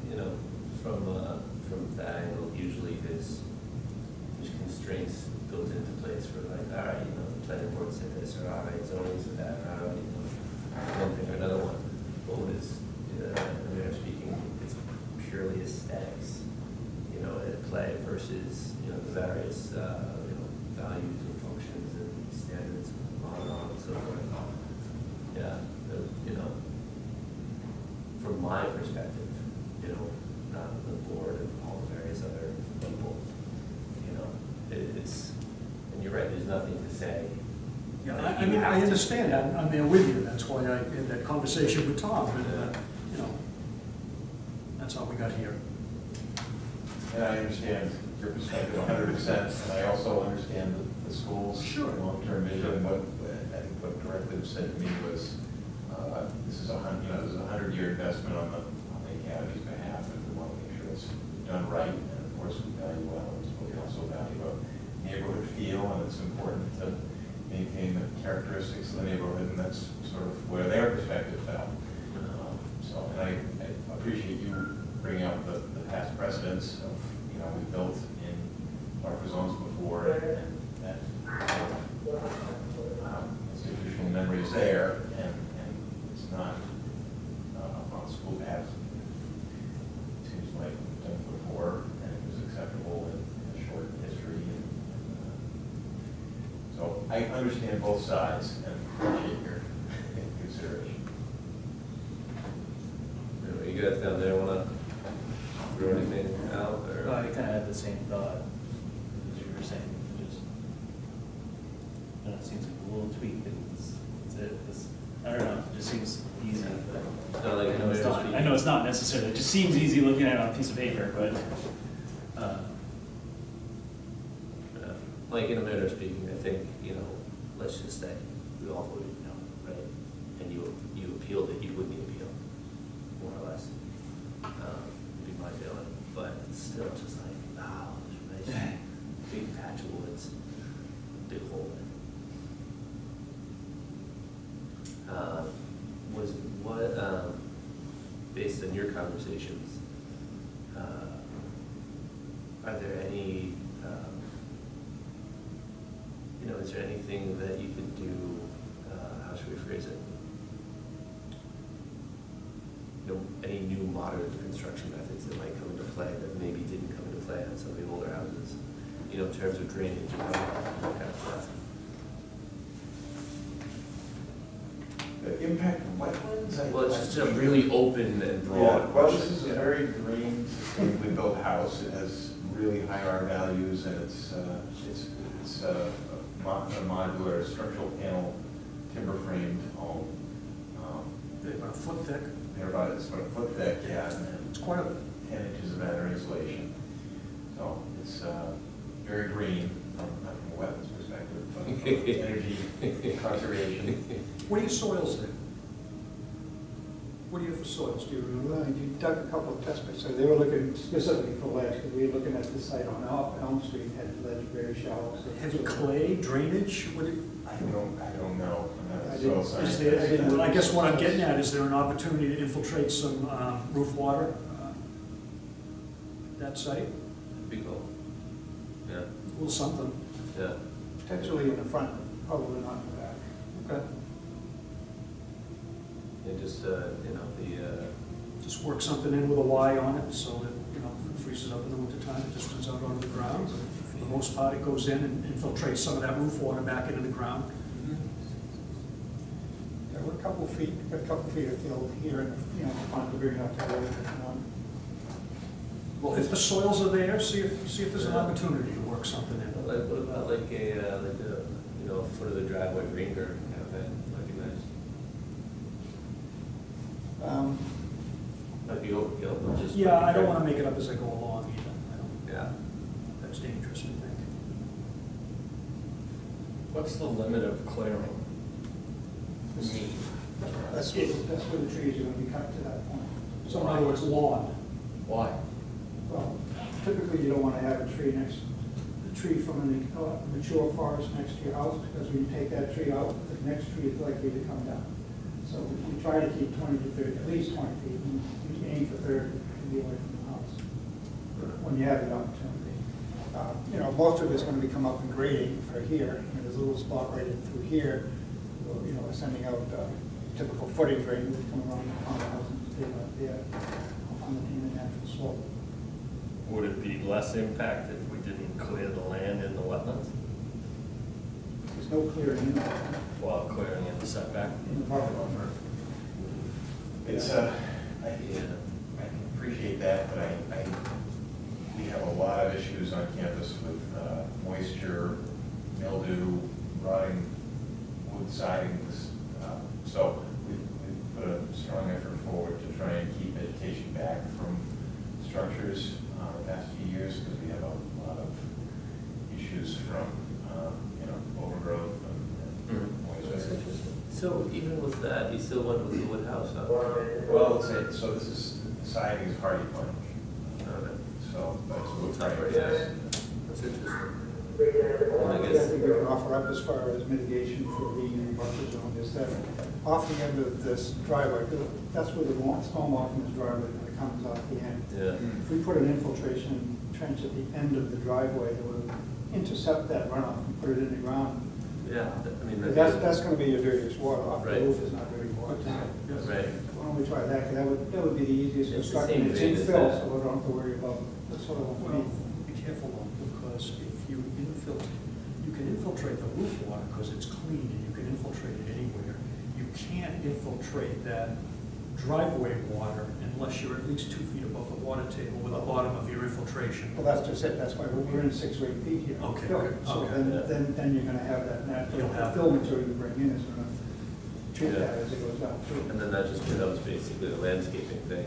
you know, from that angle, usually there's constraints built into place for like, all right, you know, the planning board said this, or all right, zoning said that, or all right, you know, one thing or another one. But when it's, I'm speaking, it's purely aesthetics, you know, at play versus, you know, the various, values and functions and standards, on and so forth. Yeah, you know, from my perspective, you know, not the board and all the various other people, you know, it's, and you're right, there's nothing to say. Yeah, that I you mean, have I to. understand, I'm there with you, that's why I had that conversation with Tom, and, you know, that's how we got here. And I understand your perspective 100%, and I also understand the school's Sure. long-term vision. What I think what Directive said to me was, this is a 100-year investment on the academy's behalf, and we want to make sure it's done right. And of course, we value wetlands, but we also value a neighborhood feel, and it's important to maintain the characteristics of the neighborhood, and that's sort of where their perspective fell. So, and I appreciate you bringing up the past precedents of, you know, we built in buffer zones before, and that institutional memory is there, and it's not on school paths. It seems like we've done it before, and it was acceptable in a short history. So I understand both sides and appreciate your consideration. You guys down there wanna throw anything out, or? I kind of had the same thought as you were saying, just, you know, it seems like a little tweak, and I don't know, it just seems easy, but. Not like I know it's not, I know it's not necessarily, it just seems easy looking at it on a piece of paper, but, Yeah. Like in a manner of speaking, I think, let's just say we all voted no, right? And you appealed it, you wouldn't appeal, more or less. Would be my feeling, but still just like, there's a nice big patch of woods, big hole in it. Based on your conversations, are there any, is there anything that you could do, how should we phrase it? Any new modern construction methods that might come into play that maybe didn't come into play on some of the older houses, in terms of drainage and that kind of stuff? The impact of wetlands? Well, it's just a really open and broad. Yeah, well, this is a very green, sustainably built house. It has really high R values, and it's a modular structural panel, timber framed home. They're about a foot thick. It's about a foot thick, yeah, and It's quite a, 10 inches of outer insulation. So it's very green from not from a wetlands perspective, but from energy conservation. what are your soils there? What do you have for soils, do you remember? Well, you dug a couple of test pits, so they were looking specifically for ledge, because we were looking at the site on Elm Street, had ledge very shallow. So Heavy clay, drainage, what do you? I don't know. I'm not a I soil didn't- scientist. Well, I guess what I'm getting at, is there an opportunity to infiltrate some roof water, that site? Be cool. Yeah, A little something. yeah. Potentially in the front, probably not in the back. Okay. And just, Just work something in with a Y on it, so that, if it freezes up in the wintertime, it just comes out onto the ground. For the most part, it goes in and infiltrates some of that roof water back into the ground. There were a couple of feet of fill here in the front to bring it up to the Well, if the soils are there, see if there's an opportunity to work something in. What about like a foot of the driveway green garden kind of thing, might be nice. Might be overkill, but just. Yeah, I don't want to make it up as I go along either. Yeah. That's dangerous, I think. What's the limit of clearing? That's where the trees are going to be cut to that point. So in other words, lawn. Why? Well, typically you don't want to have a tree from a mature forest next to your house, because when you take that tree out, the next tree is likely to come down. So we try to keep 20 to 30, at least 20 feet, and we aim for 30 to be away from the house when you have the opportunity. Most of it's going to be come up and grading for here, and there's a little spot right in through here, sending out typical footing drain that come around the house and stay right there on the natural slope. Would it be less impact if we didn't clear the land in the wetlands? There's no clearing in there. While clearing in the setback? In the buffer. It's, I can appreciate that, but we have a lot of issues on campus with moisture, mildew, rotting wood sidings. So we've put a strong effort forward to try and keep vegetation back from structures the past few years, because we have a lot of issues from, overgrowth and moisture. So even with that, you still went with the wood house, huh? Well, so this is, the siding is hardy plank. Okay. So that's what we're Tougher, trying yeah. to. That's interesting. I I guess, think we can offer up as far as mitigation for the buffer zone is that off the end of this driveway, because that's where the stormwater from this driveway kind of comes off the end. yeah. If we put an infiltration trench at the end of the driveway, it would intercept that runoff and put it in the ground. Yeah, I mean, That's going to be your dirtiest water. Off the Right. roof is not dirty water. right. Why don't we try that? 'Cause that would be the easiest It's the construction. same It's vein as infill, that. so we don't have to worry about the soil Well, underneath. be careful though, because if you you can infiltrate the roof water because it's clean and you can infiltrate it anywhere. You can't infiltrate that driveway water unless you're at least 2 feet above the water table with the bottom of your infiltration. Well, that's just it, that's why we're in 6 or 8 feet here. Okay, Fill. okay, So okay. then you're gonna have that You'll natural have- fill material you bring in is gonna treat Yeah. that as it goes down through. And then that just becomes basically a landscaping thing,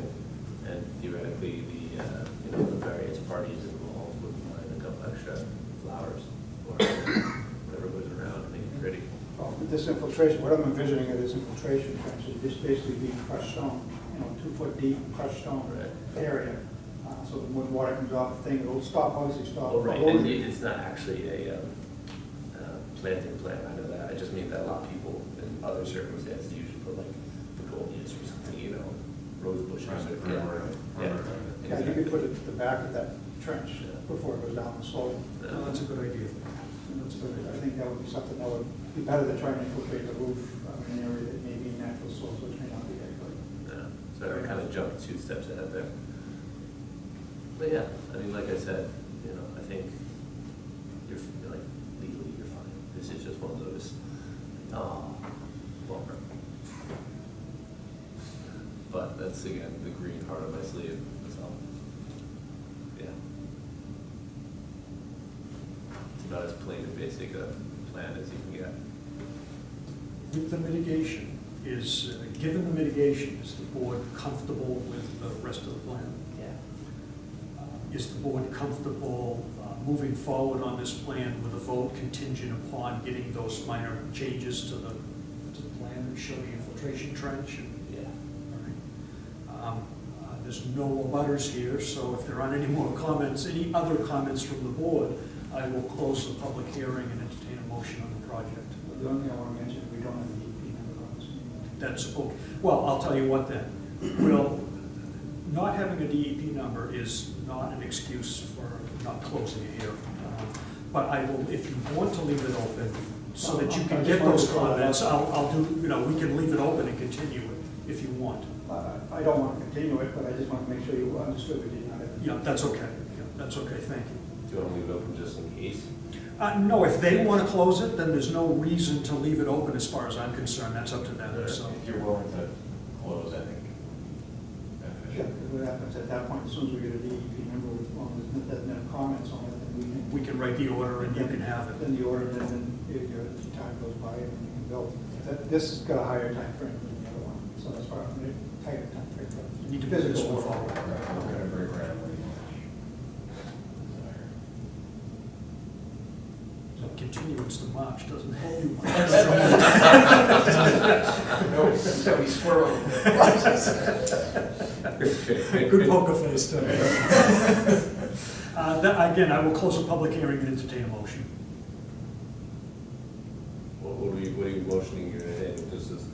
and theoretically, the various parties involved would mind a couple extra flowers or whatever goes around to make it pretty. Well, with this infiltration, what I'm envisioning of this infiltration trench is just basically being crushed stone, 2 foot deep crushed stone Right. area. So that when water comes off the thing, it'll stop, obviously stop. Oh, right, eroding. and it's not actually a planting plan, I know that, I just mean that a lot of people in other circumstances usually put like begonias or something, rose bushes or. Yeah. Yeah, you could put it at the back of that trench Yeah. before it goes down the slope. No, that's a good idea. That's good. I think that would be something that would be better than trying to infiltrate the roof in an area that may be natural source, which may not be that good. Yeah, so I kind of jumped 2 steps ahead there. But yeah, I mean, like I said, I think you're like, legally, you're fine. This is just one of those, bummer. But that's, again, the green part of my sleeve, so, yeah. It's about as plain and basic a plan as you can get. With the mitigation, given the mitigation, is the board comfortable with the rest of the plan? Yeah. Is the board comfortable moving forward on this plan with a vote contingent upon getting those minor changes to the plan that show the infiltration trench? Yeah. All right. There's no abutters here, so if there aren't any more comments, any other comments from the board, I will close the public hearing and entertain a motion on the project. The only thing I want to mention, we don't have the DEP number on this meeting. That's, okay. Well, I'll tell you what then. Well, not having a DEP number is not an excuse for not closing a hearing. But I will, if you want to leave it open, so that you can get those comments, I'll do, we can leave it open and continue it if you want. I don't want to continue it, but I just want to make sure you understood we did not have. Yeah, that's okay. Yeah, that's okay, thank you. Do you want to leave it open just in case? No, if they want to close it, then there's no reason to leave it open as far as I'm concerned. That's up to them, so. If you're willing to close, I think. Yeah, because what happens at that point, as soon as we get a DEP number, as long as there's no comments on it, then We can write the order and you can have it. Then the order, then your time goes by and you can build. This has got a higher time frame than the other one, so that's why I'm going to tighter time frame. You need to move this one forward. I'm going to break ground pretty much. So continuance to March doesn't hold you much. No, so we squirrel. Good poker face, too. Again, I will close the public hearing and entertain a motion. What are you motioning you in? This is.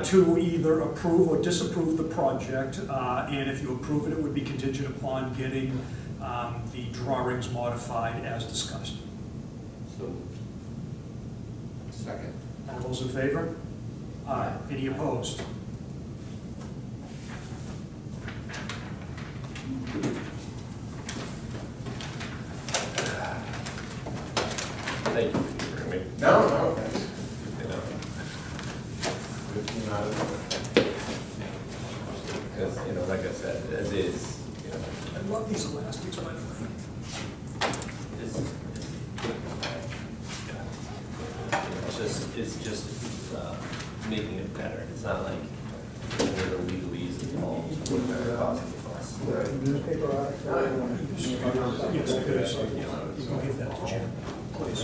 To either approve or disapprove the project, and if you approve it, it would be contingent upon getting the drawings modified as discussed. So, Second. All those in favor? Aye. Any opposed? thank you for hearing me. No, thanks. You know, Good team out of Because, like I said, as is, I love these elastics, by the way. It's just making it better. It's not like there's a legalese involved. Whatever possible costs. Newspaper article. Yes, please. You can give that to Jim, please.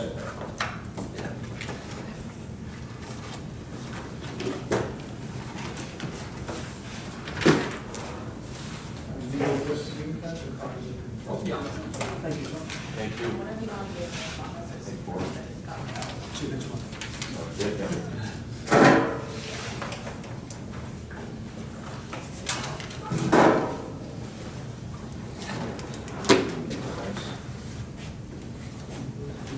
Oh, yeah. Thank you, sir. Thank you. Whatever you want to do, as long as it's important that it's got. See you next month.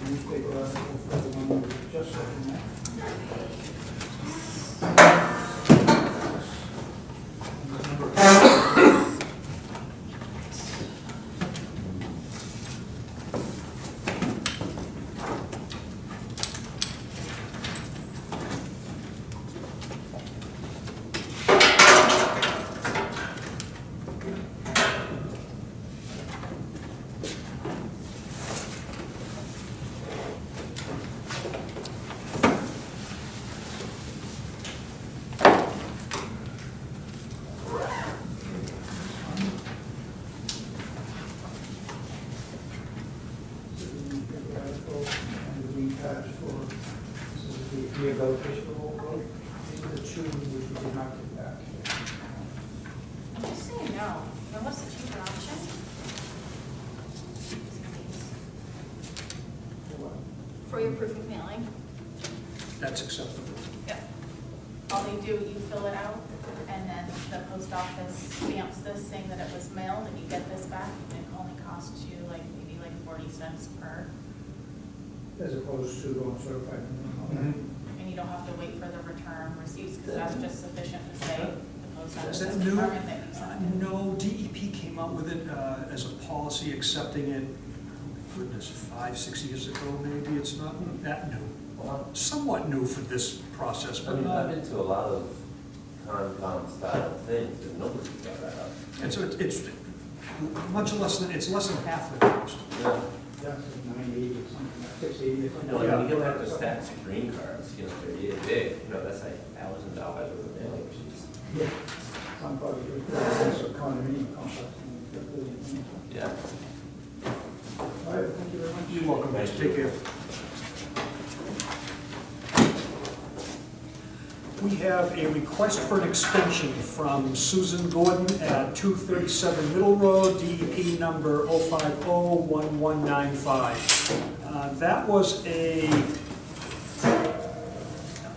Newspaper article for the one we were just looking at. be a goldfish for Old Road. These are the two which we did not get back. I'm just saying no. Then what's the cheaper option? For your proof of mailing? That's acceptable. Yeah. All they do, you fill it out, and then the post office stamps this saying that it was mailed, and you get this back, and it only costs you like, maybe like 40 cents per, As opposed to going certified. and you don't have to wait for the return receipts, because that's just sufficient to say the post office Is has that new? determined that you sent it. No, DEP came out with it as a policy, accepting it, goodness, 5-6 years ago, maybe. It's not that new. Well, Somewhat new for this process, I but mean, not. I've been to a lot of Concom style things, and nobody's got that up. And so it's much less than, it's less than half the cost. Yeah. Yeah, it's 980 or something, like 680 or You something. know, like when you get like the stacks of green cards, you know, they're really big, you know, that's like $1,000 worth of mailing machines. Yeah. Some probably, it's a condominium complex. Yeah. All right, thank you very much. You're welcome, guys. Take care. We have a request for an extension from Susan Gordon at 237 Middle Road, DEP number 0501195. That was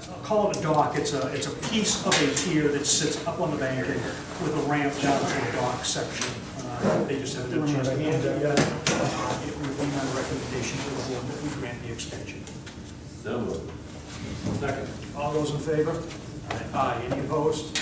I'll call it a dock. It's a piece of a pier that sits up on the bank with a ramp down to the dock section. They just haven't had a chance to hand it yet. It would be my recommendation to the board that we grant the extension. So moved. Second. All those in favor? Aye. Any opposed?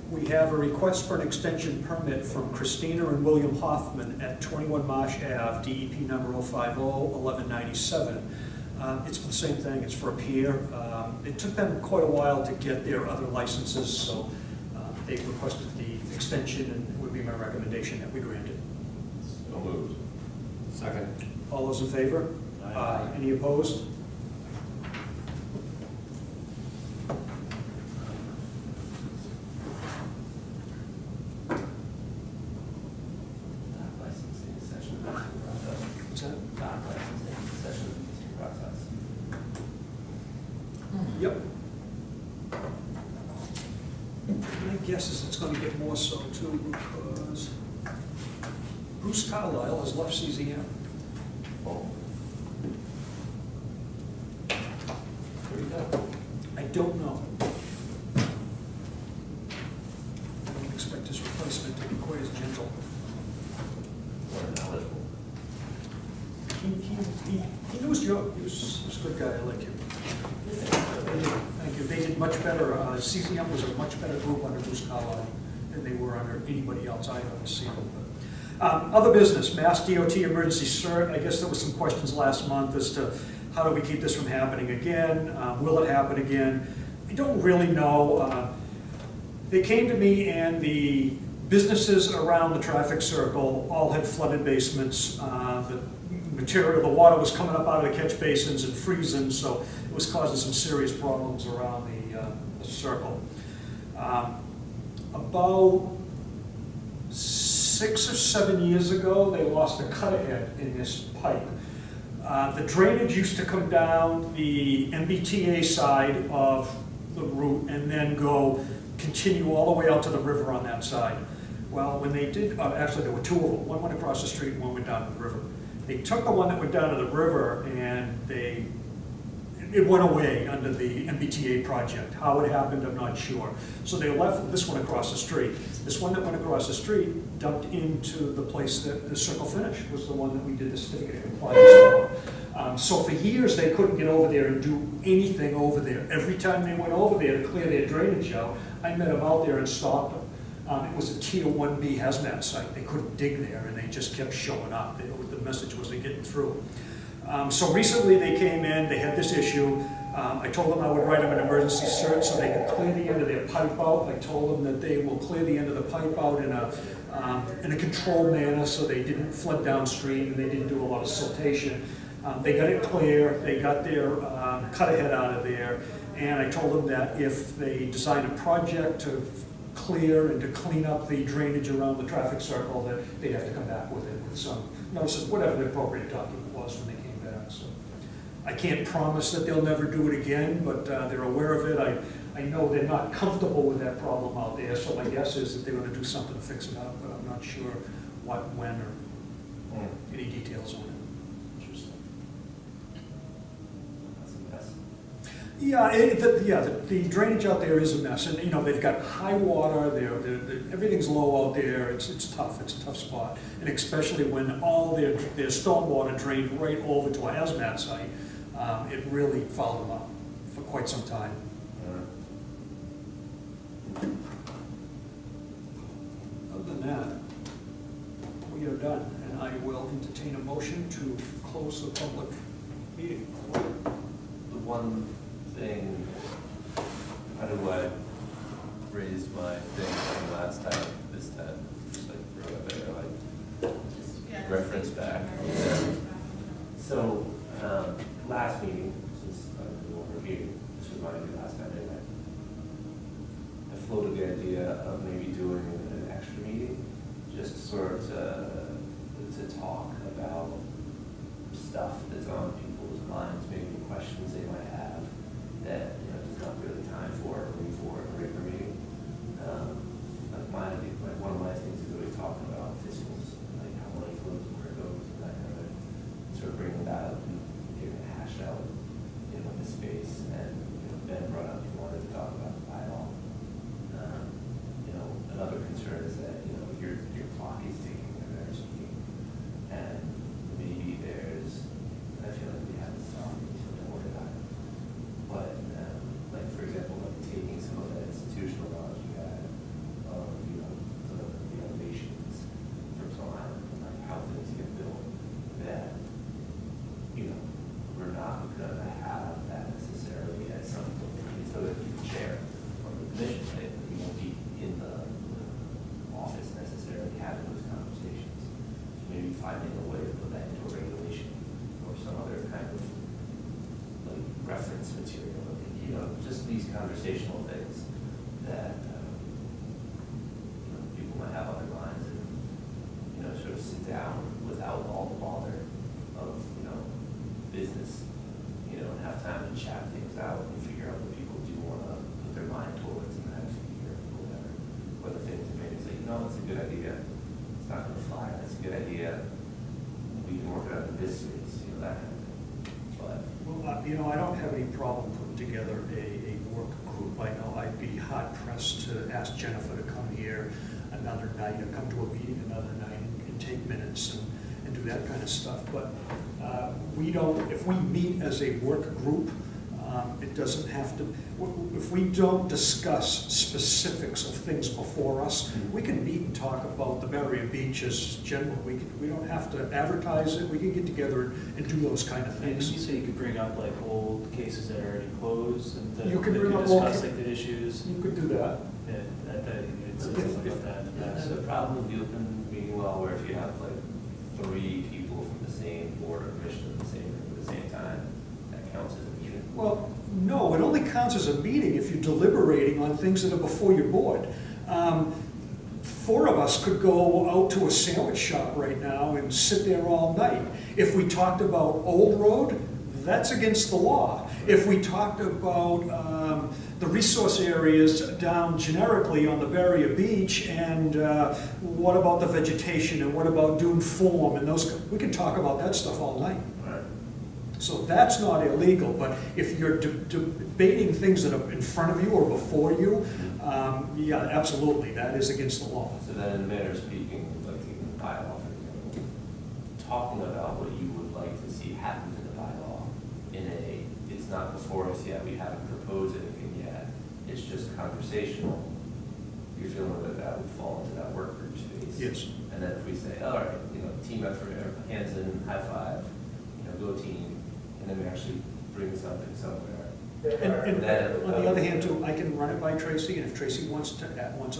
We have a request for an extension permit from Christina and William Hoffman at 21 Marsh Ave, DEP number 0501197. It's for the same thing, it's for a pier. It took them quite a while to get their other licenses, so they requested the extension, and it would be my recommendation that we grant it. So moved. Second. All those in favor? Aye. Any opposed? Dock licensing session process. What's that? Dock licensing session process. Yep. My guess is it's gonna get more so too, because Bruce Carlisle has left CZM. Oh. Where'd he go? I don't know. I don't expect his replacement to be quite as gentle. More knowledgeable. He knew his job. He was a good guy. I like him. Thank you. They did much better. CCM was a much better group under Bruce Carlisle than they were under anybody else I've ever seen. Other business, Mass DOT emergency cert. I guess there were some questions last month as to how do we keep this from happening again? Will it happen again? I don't really know. They came to me, and the businesses around the traffic circle all had flooded basements. The water was coming up out of the catch basins and freezing, so it was causing some serious problems around the circle. About 6 or 7 years ago, they lost a cut-ahead in this pipe. The drainage used to come down the MBTA side of the route and then continue all the way out to the river on that side. Well, when they did, actually there were two of them. One went across the street and one went down to the river. They took the one that went down to the river, and it it went away under the MBTA project. How it happened, I'm not sure. So they left this one across the street. This one that went across the street dumped into the place that the Circle Finish was the one that we did the certificate of compliance for. So for years, they couldn't get over there and do anything over there. Every time they went over there to clear their drainage out, I met them out there and stopped them. It was a Tier 1B hazmat site. They couldn't dig there, and they just kept showing up. The message wasn't getting through. So recently they came in, they had this issue. I told them I would write them an emergency cert so they could clear the end of their pipe out. I told them that they will clear the end of the pipe out in a controlled manner so they didn't flood downstream and they didn't do a lot of siltation. They got it clear, they got their cut ahead out of there, and I told them that if they design a project to clear and to clean up the drainage around the traffic circle, that they'd have to come back with it with some notices, whatever the appropriate document was when they came back. So I can't promise that they'll never do it again, but they're aware of it. I know they're not comfortable with that problem out there, so my guess is that they're going to do something to fix it up, but I'm not sure what, when, or any details on it. Yeah, the drainage out there is a mess, and they've got high water. Everything's low out there. It's tough. It's a tough spot, and especially when all their stormwater drained right over to a hazmat site, it really fouled them up for quite some time. Other than that, we are done, and I will entertain a motion to close the public meeting. The one thing, how do I raise my thing from last time, this time, just like throw it there, like reference back? So, last meeting, since I'm no longer here, this reminded me last time anyway, I floated the idea of maybe doing an extra meeting, just sort of to talk about stuff that's on people's minds, maybe questions they might have that there's not really time for or room for in a regular meeting. One of my things is always talking about fiscals, like how money flows and where it goes, and that kind of thing. Sort of bringing that up and getting it hashed out in the space. And Ben brought up he wanted to talk about the bylaw. Another concern is that your clock is ticking and there's and maybe there's, I feel like we have this talk, so don't worry about it. But, like, for example, like taking some of that institutional knowledge you had of, some of the innovations from Stone Island, like how things get built, that, we're not going to have that necessarily as something, so that you can share from the commission, right? We won't be in the office necessarily having those conversations. Maybe finding a way to put that into a regulation or some other kind of like reference material, just these conversational things that people might have on their minds, and sort of sit down without all the bother of business, and have time to chat things out and figure out what people do want to put their mind towards in the next year or whatever. Whether things maybe say, it's a good idea, it's not going to fly, that's a good idea, we can work it out in this space, that kind of thing. But Well, I don't have any problem putting together a work group. I know I'd be hard pressed to ask Jennifer to come here another night, or come to a meeting another night and take minutes and do that kind of stuff. But if we meet as a work group, it doesn't have to, if we don't discuss specifics of things before us, we can meet and talk about the barrier beaches general. We don't have to advertise it. We can get together and do those kind of And things. you say you could bring up like old cases that are already closed and that You can that bring could up old discuss ca- like the issues. You could do that. Yeah, it's something about that in the past. There's a problem with the open meeting law where if you have like 3 people from the same board or commission at the same room at the same time, that counts as a meeting. Well, no, it only counts as a meeting if you're deliberating on things that are before your board. 4 of us could go out to a sandwich shop right now and sit there all night. If we talked about Old Road, that's against the law. If we talked about the resource areas down generically on the barrier beach, and what about the vegetation, and what about dune form, and those, we can talk about that stuff all night. Right. So that's not illegal, but if you're debating things that are in front of you or before you, yeah, absolutely, that is against the law. So then, in a manner of speaking, like taking the bylaw, for example, talking about what you would like to see happen to the bylaw it's not before us yet, we haven't proposed anything yet, it's just conversational. You're feeling that that would fall into that work group space. Yes. And then if we say, all right, team effort, hands in, high five, go team, and then we actually bring something somewhere. And Then, on the other hand, too, I can run it by Tracy, and if Tracy wants us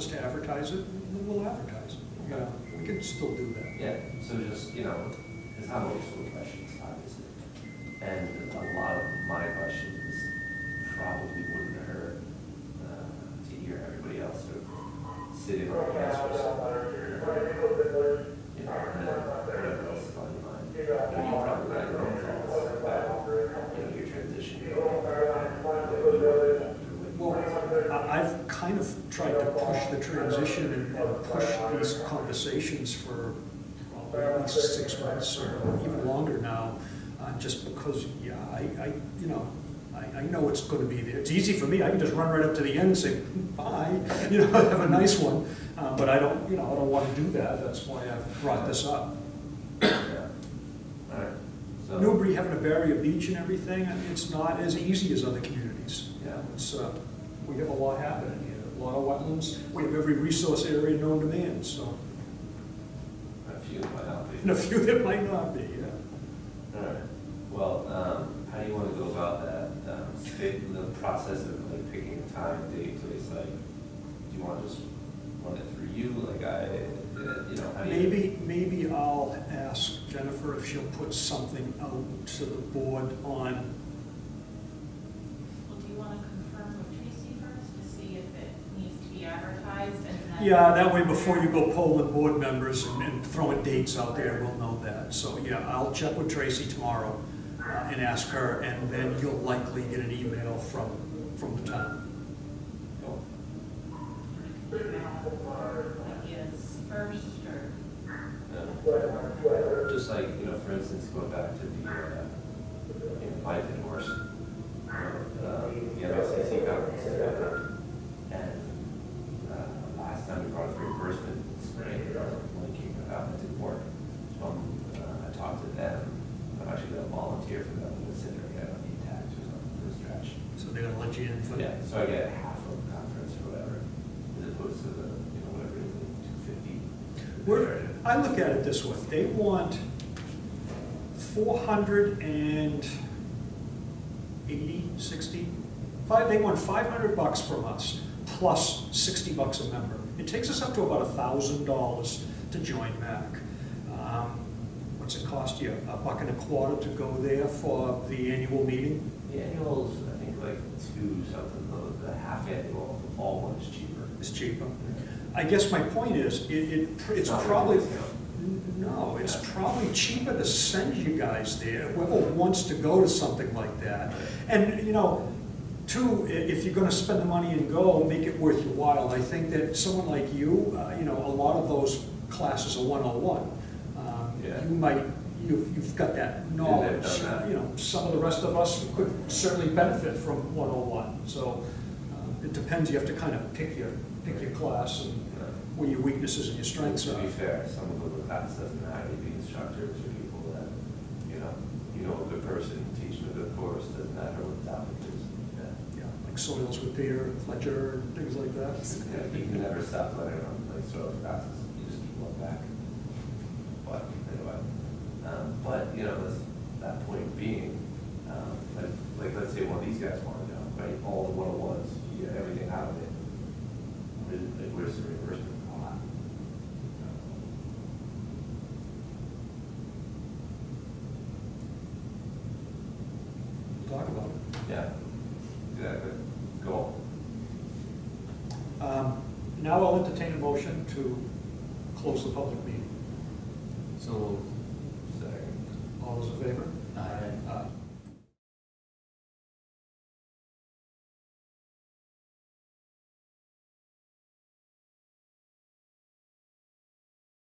to advertise it, then we'll advertise it. Yeah, we can still do that. Yeah, so just, it's not always full of questions, obviously. And a lot of my questions probably wouldn't hurt to hear everybody else sort of sitting on the answers. And then whatever else is on your mind. You probably got your own thoughts about, your transition. Well, I've kind of tried to push the transition and push these conversations for probably at least 6 months or even longer now, just because, yeah, I know it's going to be there. It's easy for me. I can just run right up to the end and say, bye, have a nice one. But I don't want to do that. That's why I've brought this up. Yeah. All right. So, Newbury having a barrier beach and everything, it's not as easy as other communities. Yeah. It's, we have a lot happening here, a lot of wetlands. We have every resource area known to man, so. a few might not be. And a few that might not be, yeah. All right. Well, how do you want to go about that? The process of like picking a time, date, place. Like, do you want to just run it through you? Like how do you? Maybe I'll ask Jennifer if she'll put something out to the board on. Well, do you want to confirm with Tracy first to see if it needs to be advertised and then? Yeah, that way before you go polling board members and throwing dates out there, we'll know that. So yeah, I'll check with Tracy tomorrow and ask her, and then you'll likely get an email from the town. Cool. Ideas first or? Just like, for instance, going back to the invited horse, the MLCC conference is coming up. And last time we brought up reimbursement, spring, linking out into work. So I talked to them. I'm actually going to volunteer for them to sit there and get tax or something for this trash. So they're gonna let you in for that? Yeah, so I get half of the conference or whatever, as opposed to the, whatever it is, like 250. I look at it this way, they want they want $500 from us, plus $60 a member. It takes us up to about $1,000 to join MAC. What's it cost you, $1.25 to go there for the annual meeting? The annual's, I think, like $2 something, the half annual, the fall one is cheaper. It's cheaper. I guess my point is, it's not probably, really a discount. no, it's probably cheaper to send you guys there, whoever wants to go to something like that. And, two, if you're gonna spend the money and go, make it worth your while. I think that someone like you, a lot of those classes are 101. Yeah. You've got that knowledge. done that. Some of the rest of us could certainly benefit from 101. So it depends, you have to kind of pick your class and where your weaknesses and your strengths To are. be fair, some of the class doesn't matter, you be instructors or people that, a good person teaching a good course, doesn't matter what the topic is. Yeah, like soils with Peter, Fletcher, and things like that. Yeah, you can never stop learning on like soil classes, you just keep going back. But anyway, that point being, like let's say one of these guys want to know, right, all the 101s, you get everything out of it. Where's the reimbursement? We'll talk about it. Yeah, exactly. Go Now I'll entertain a motion to close the public meeting. So, second. All those in favor? Aye. Aye.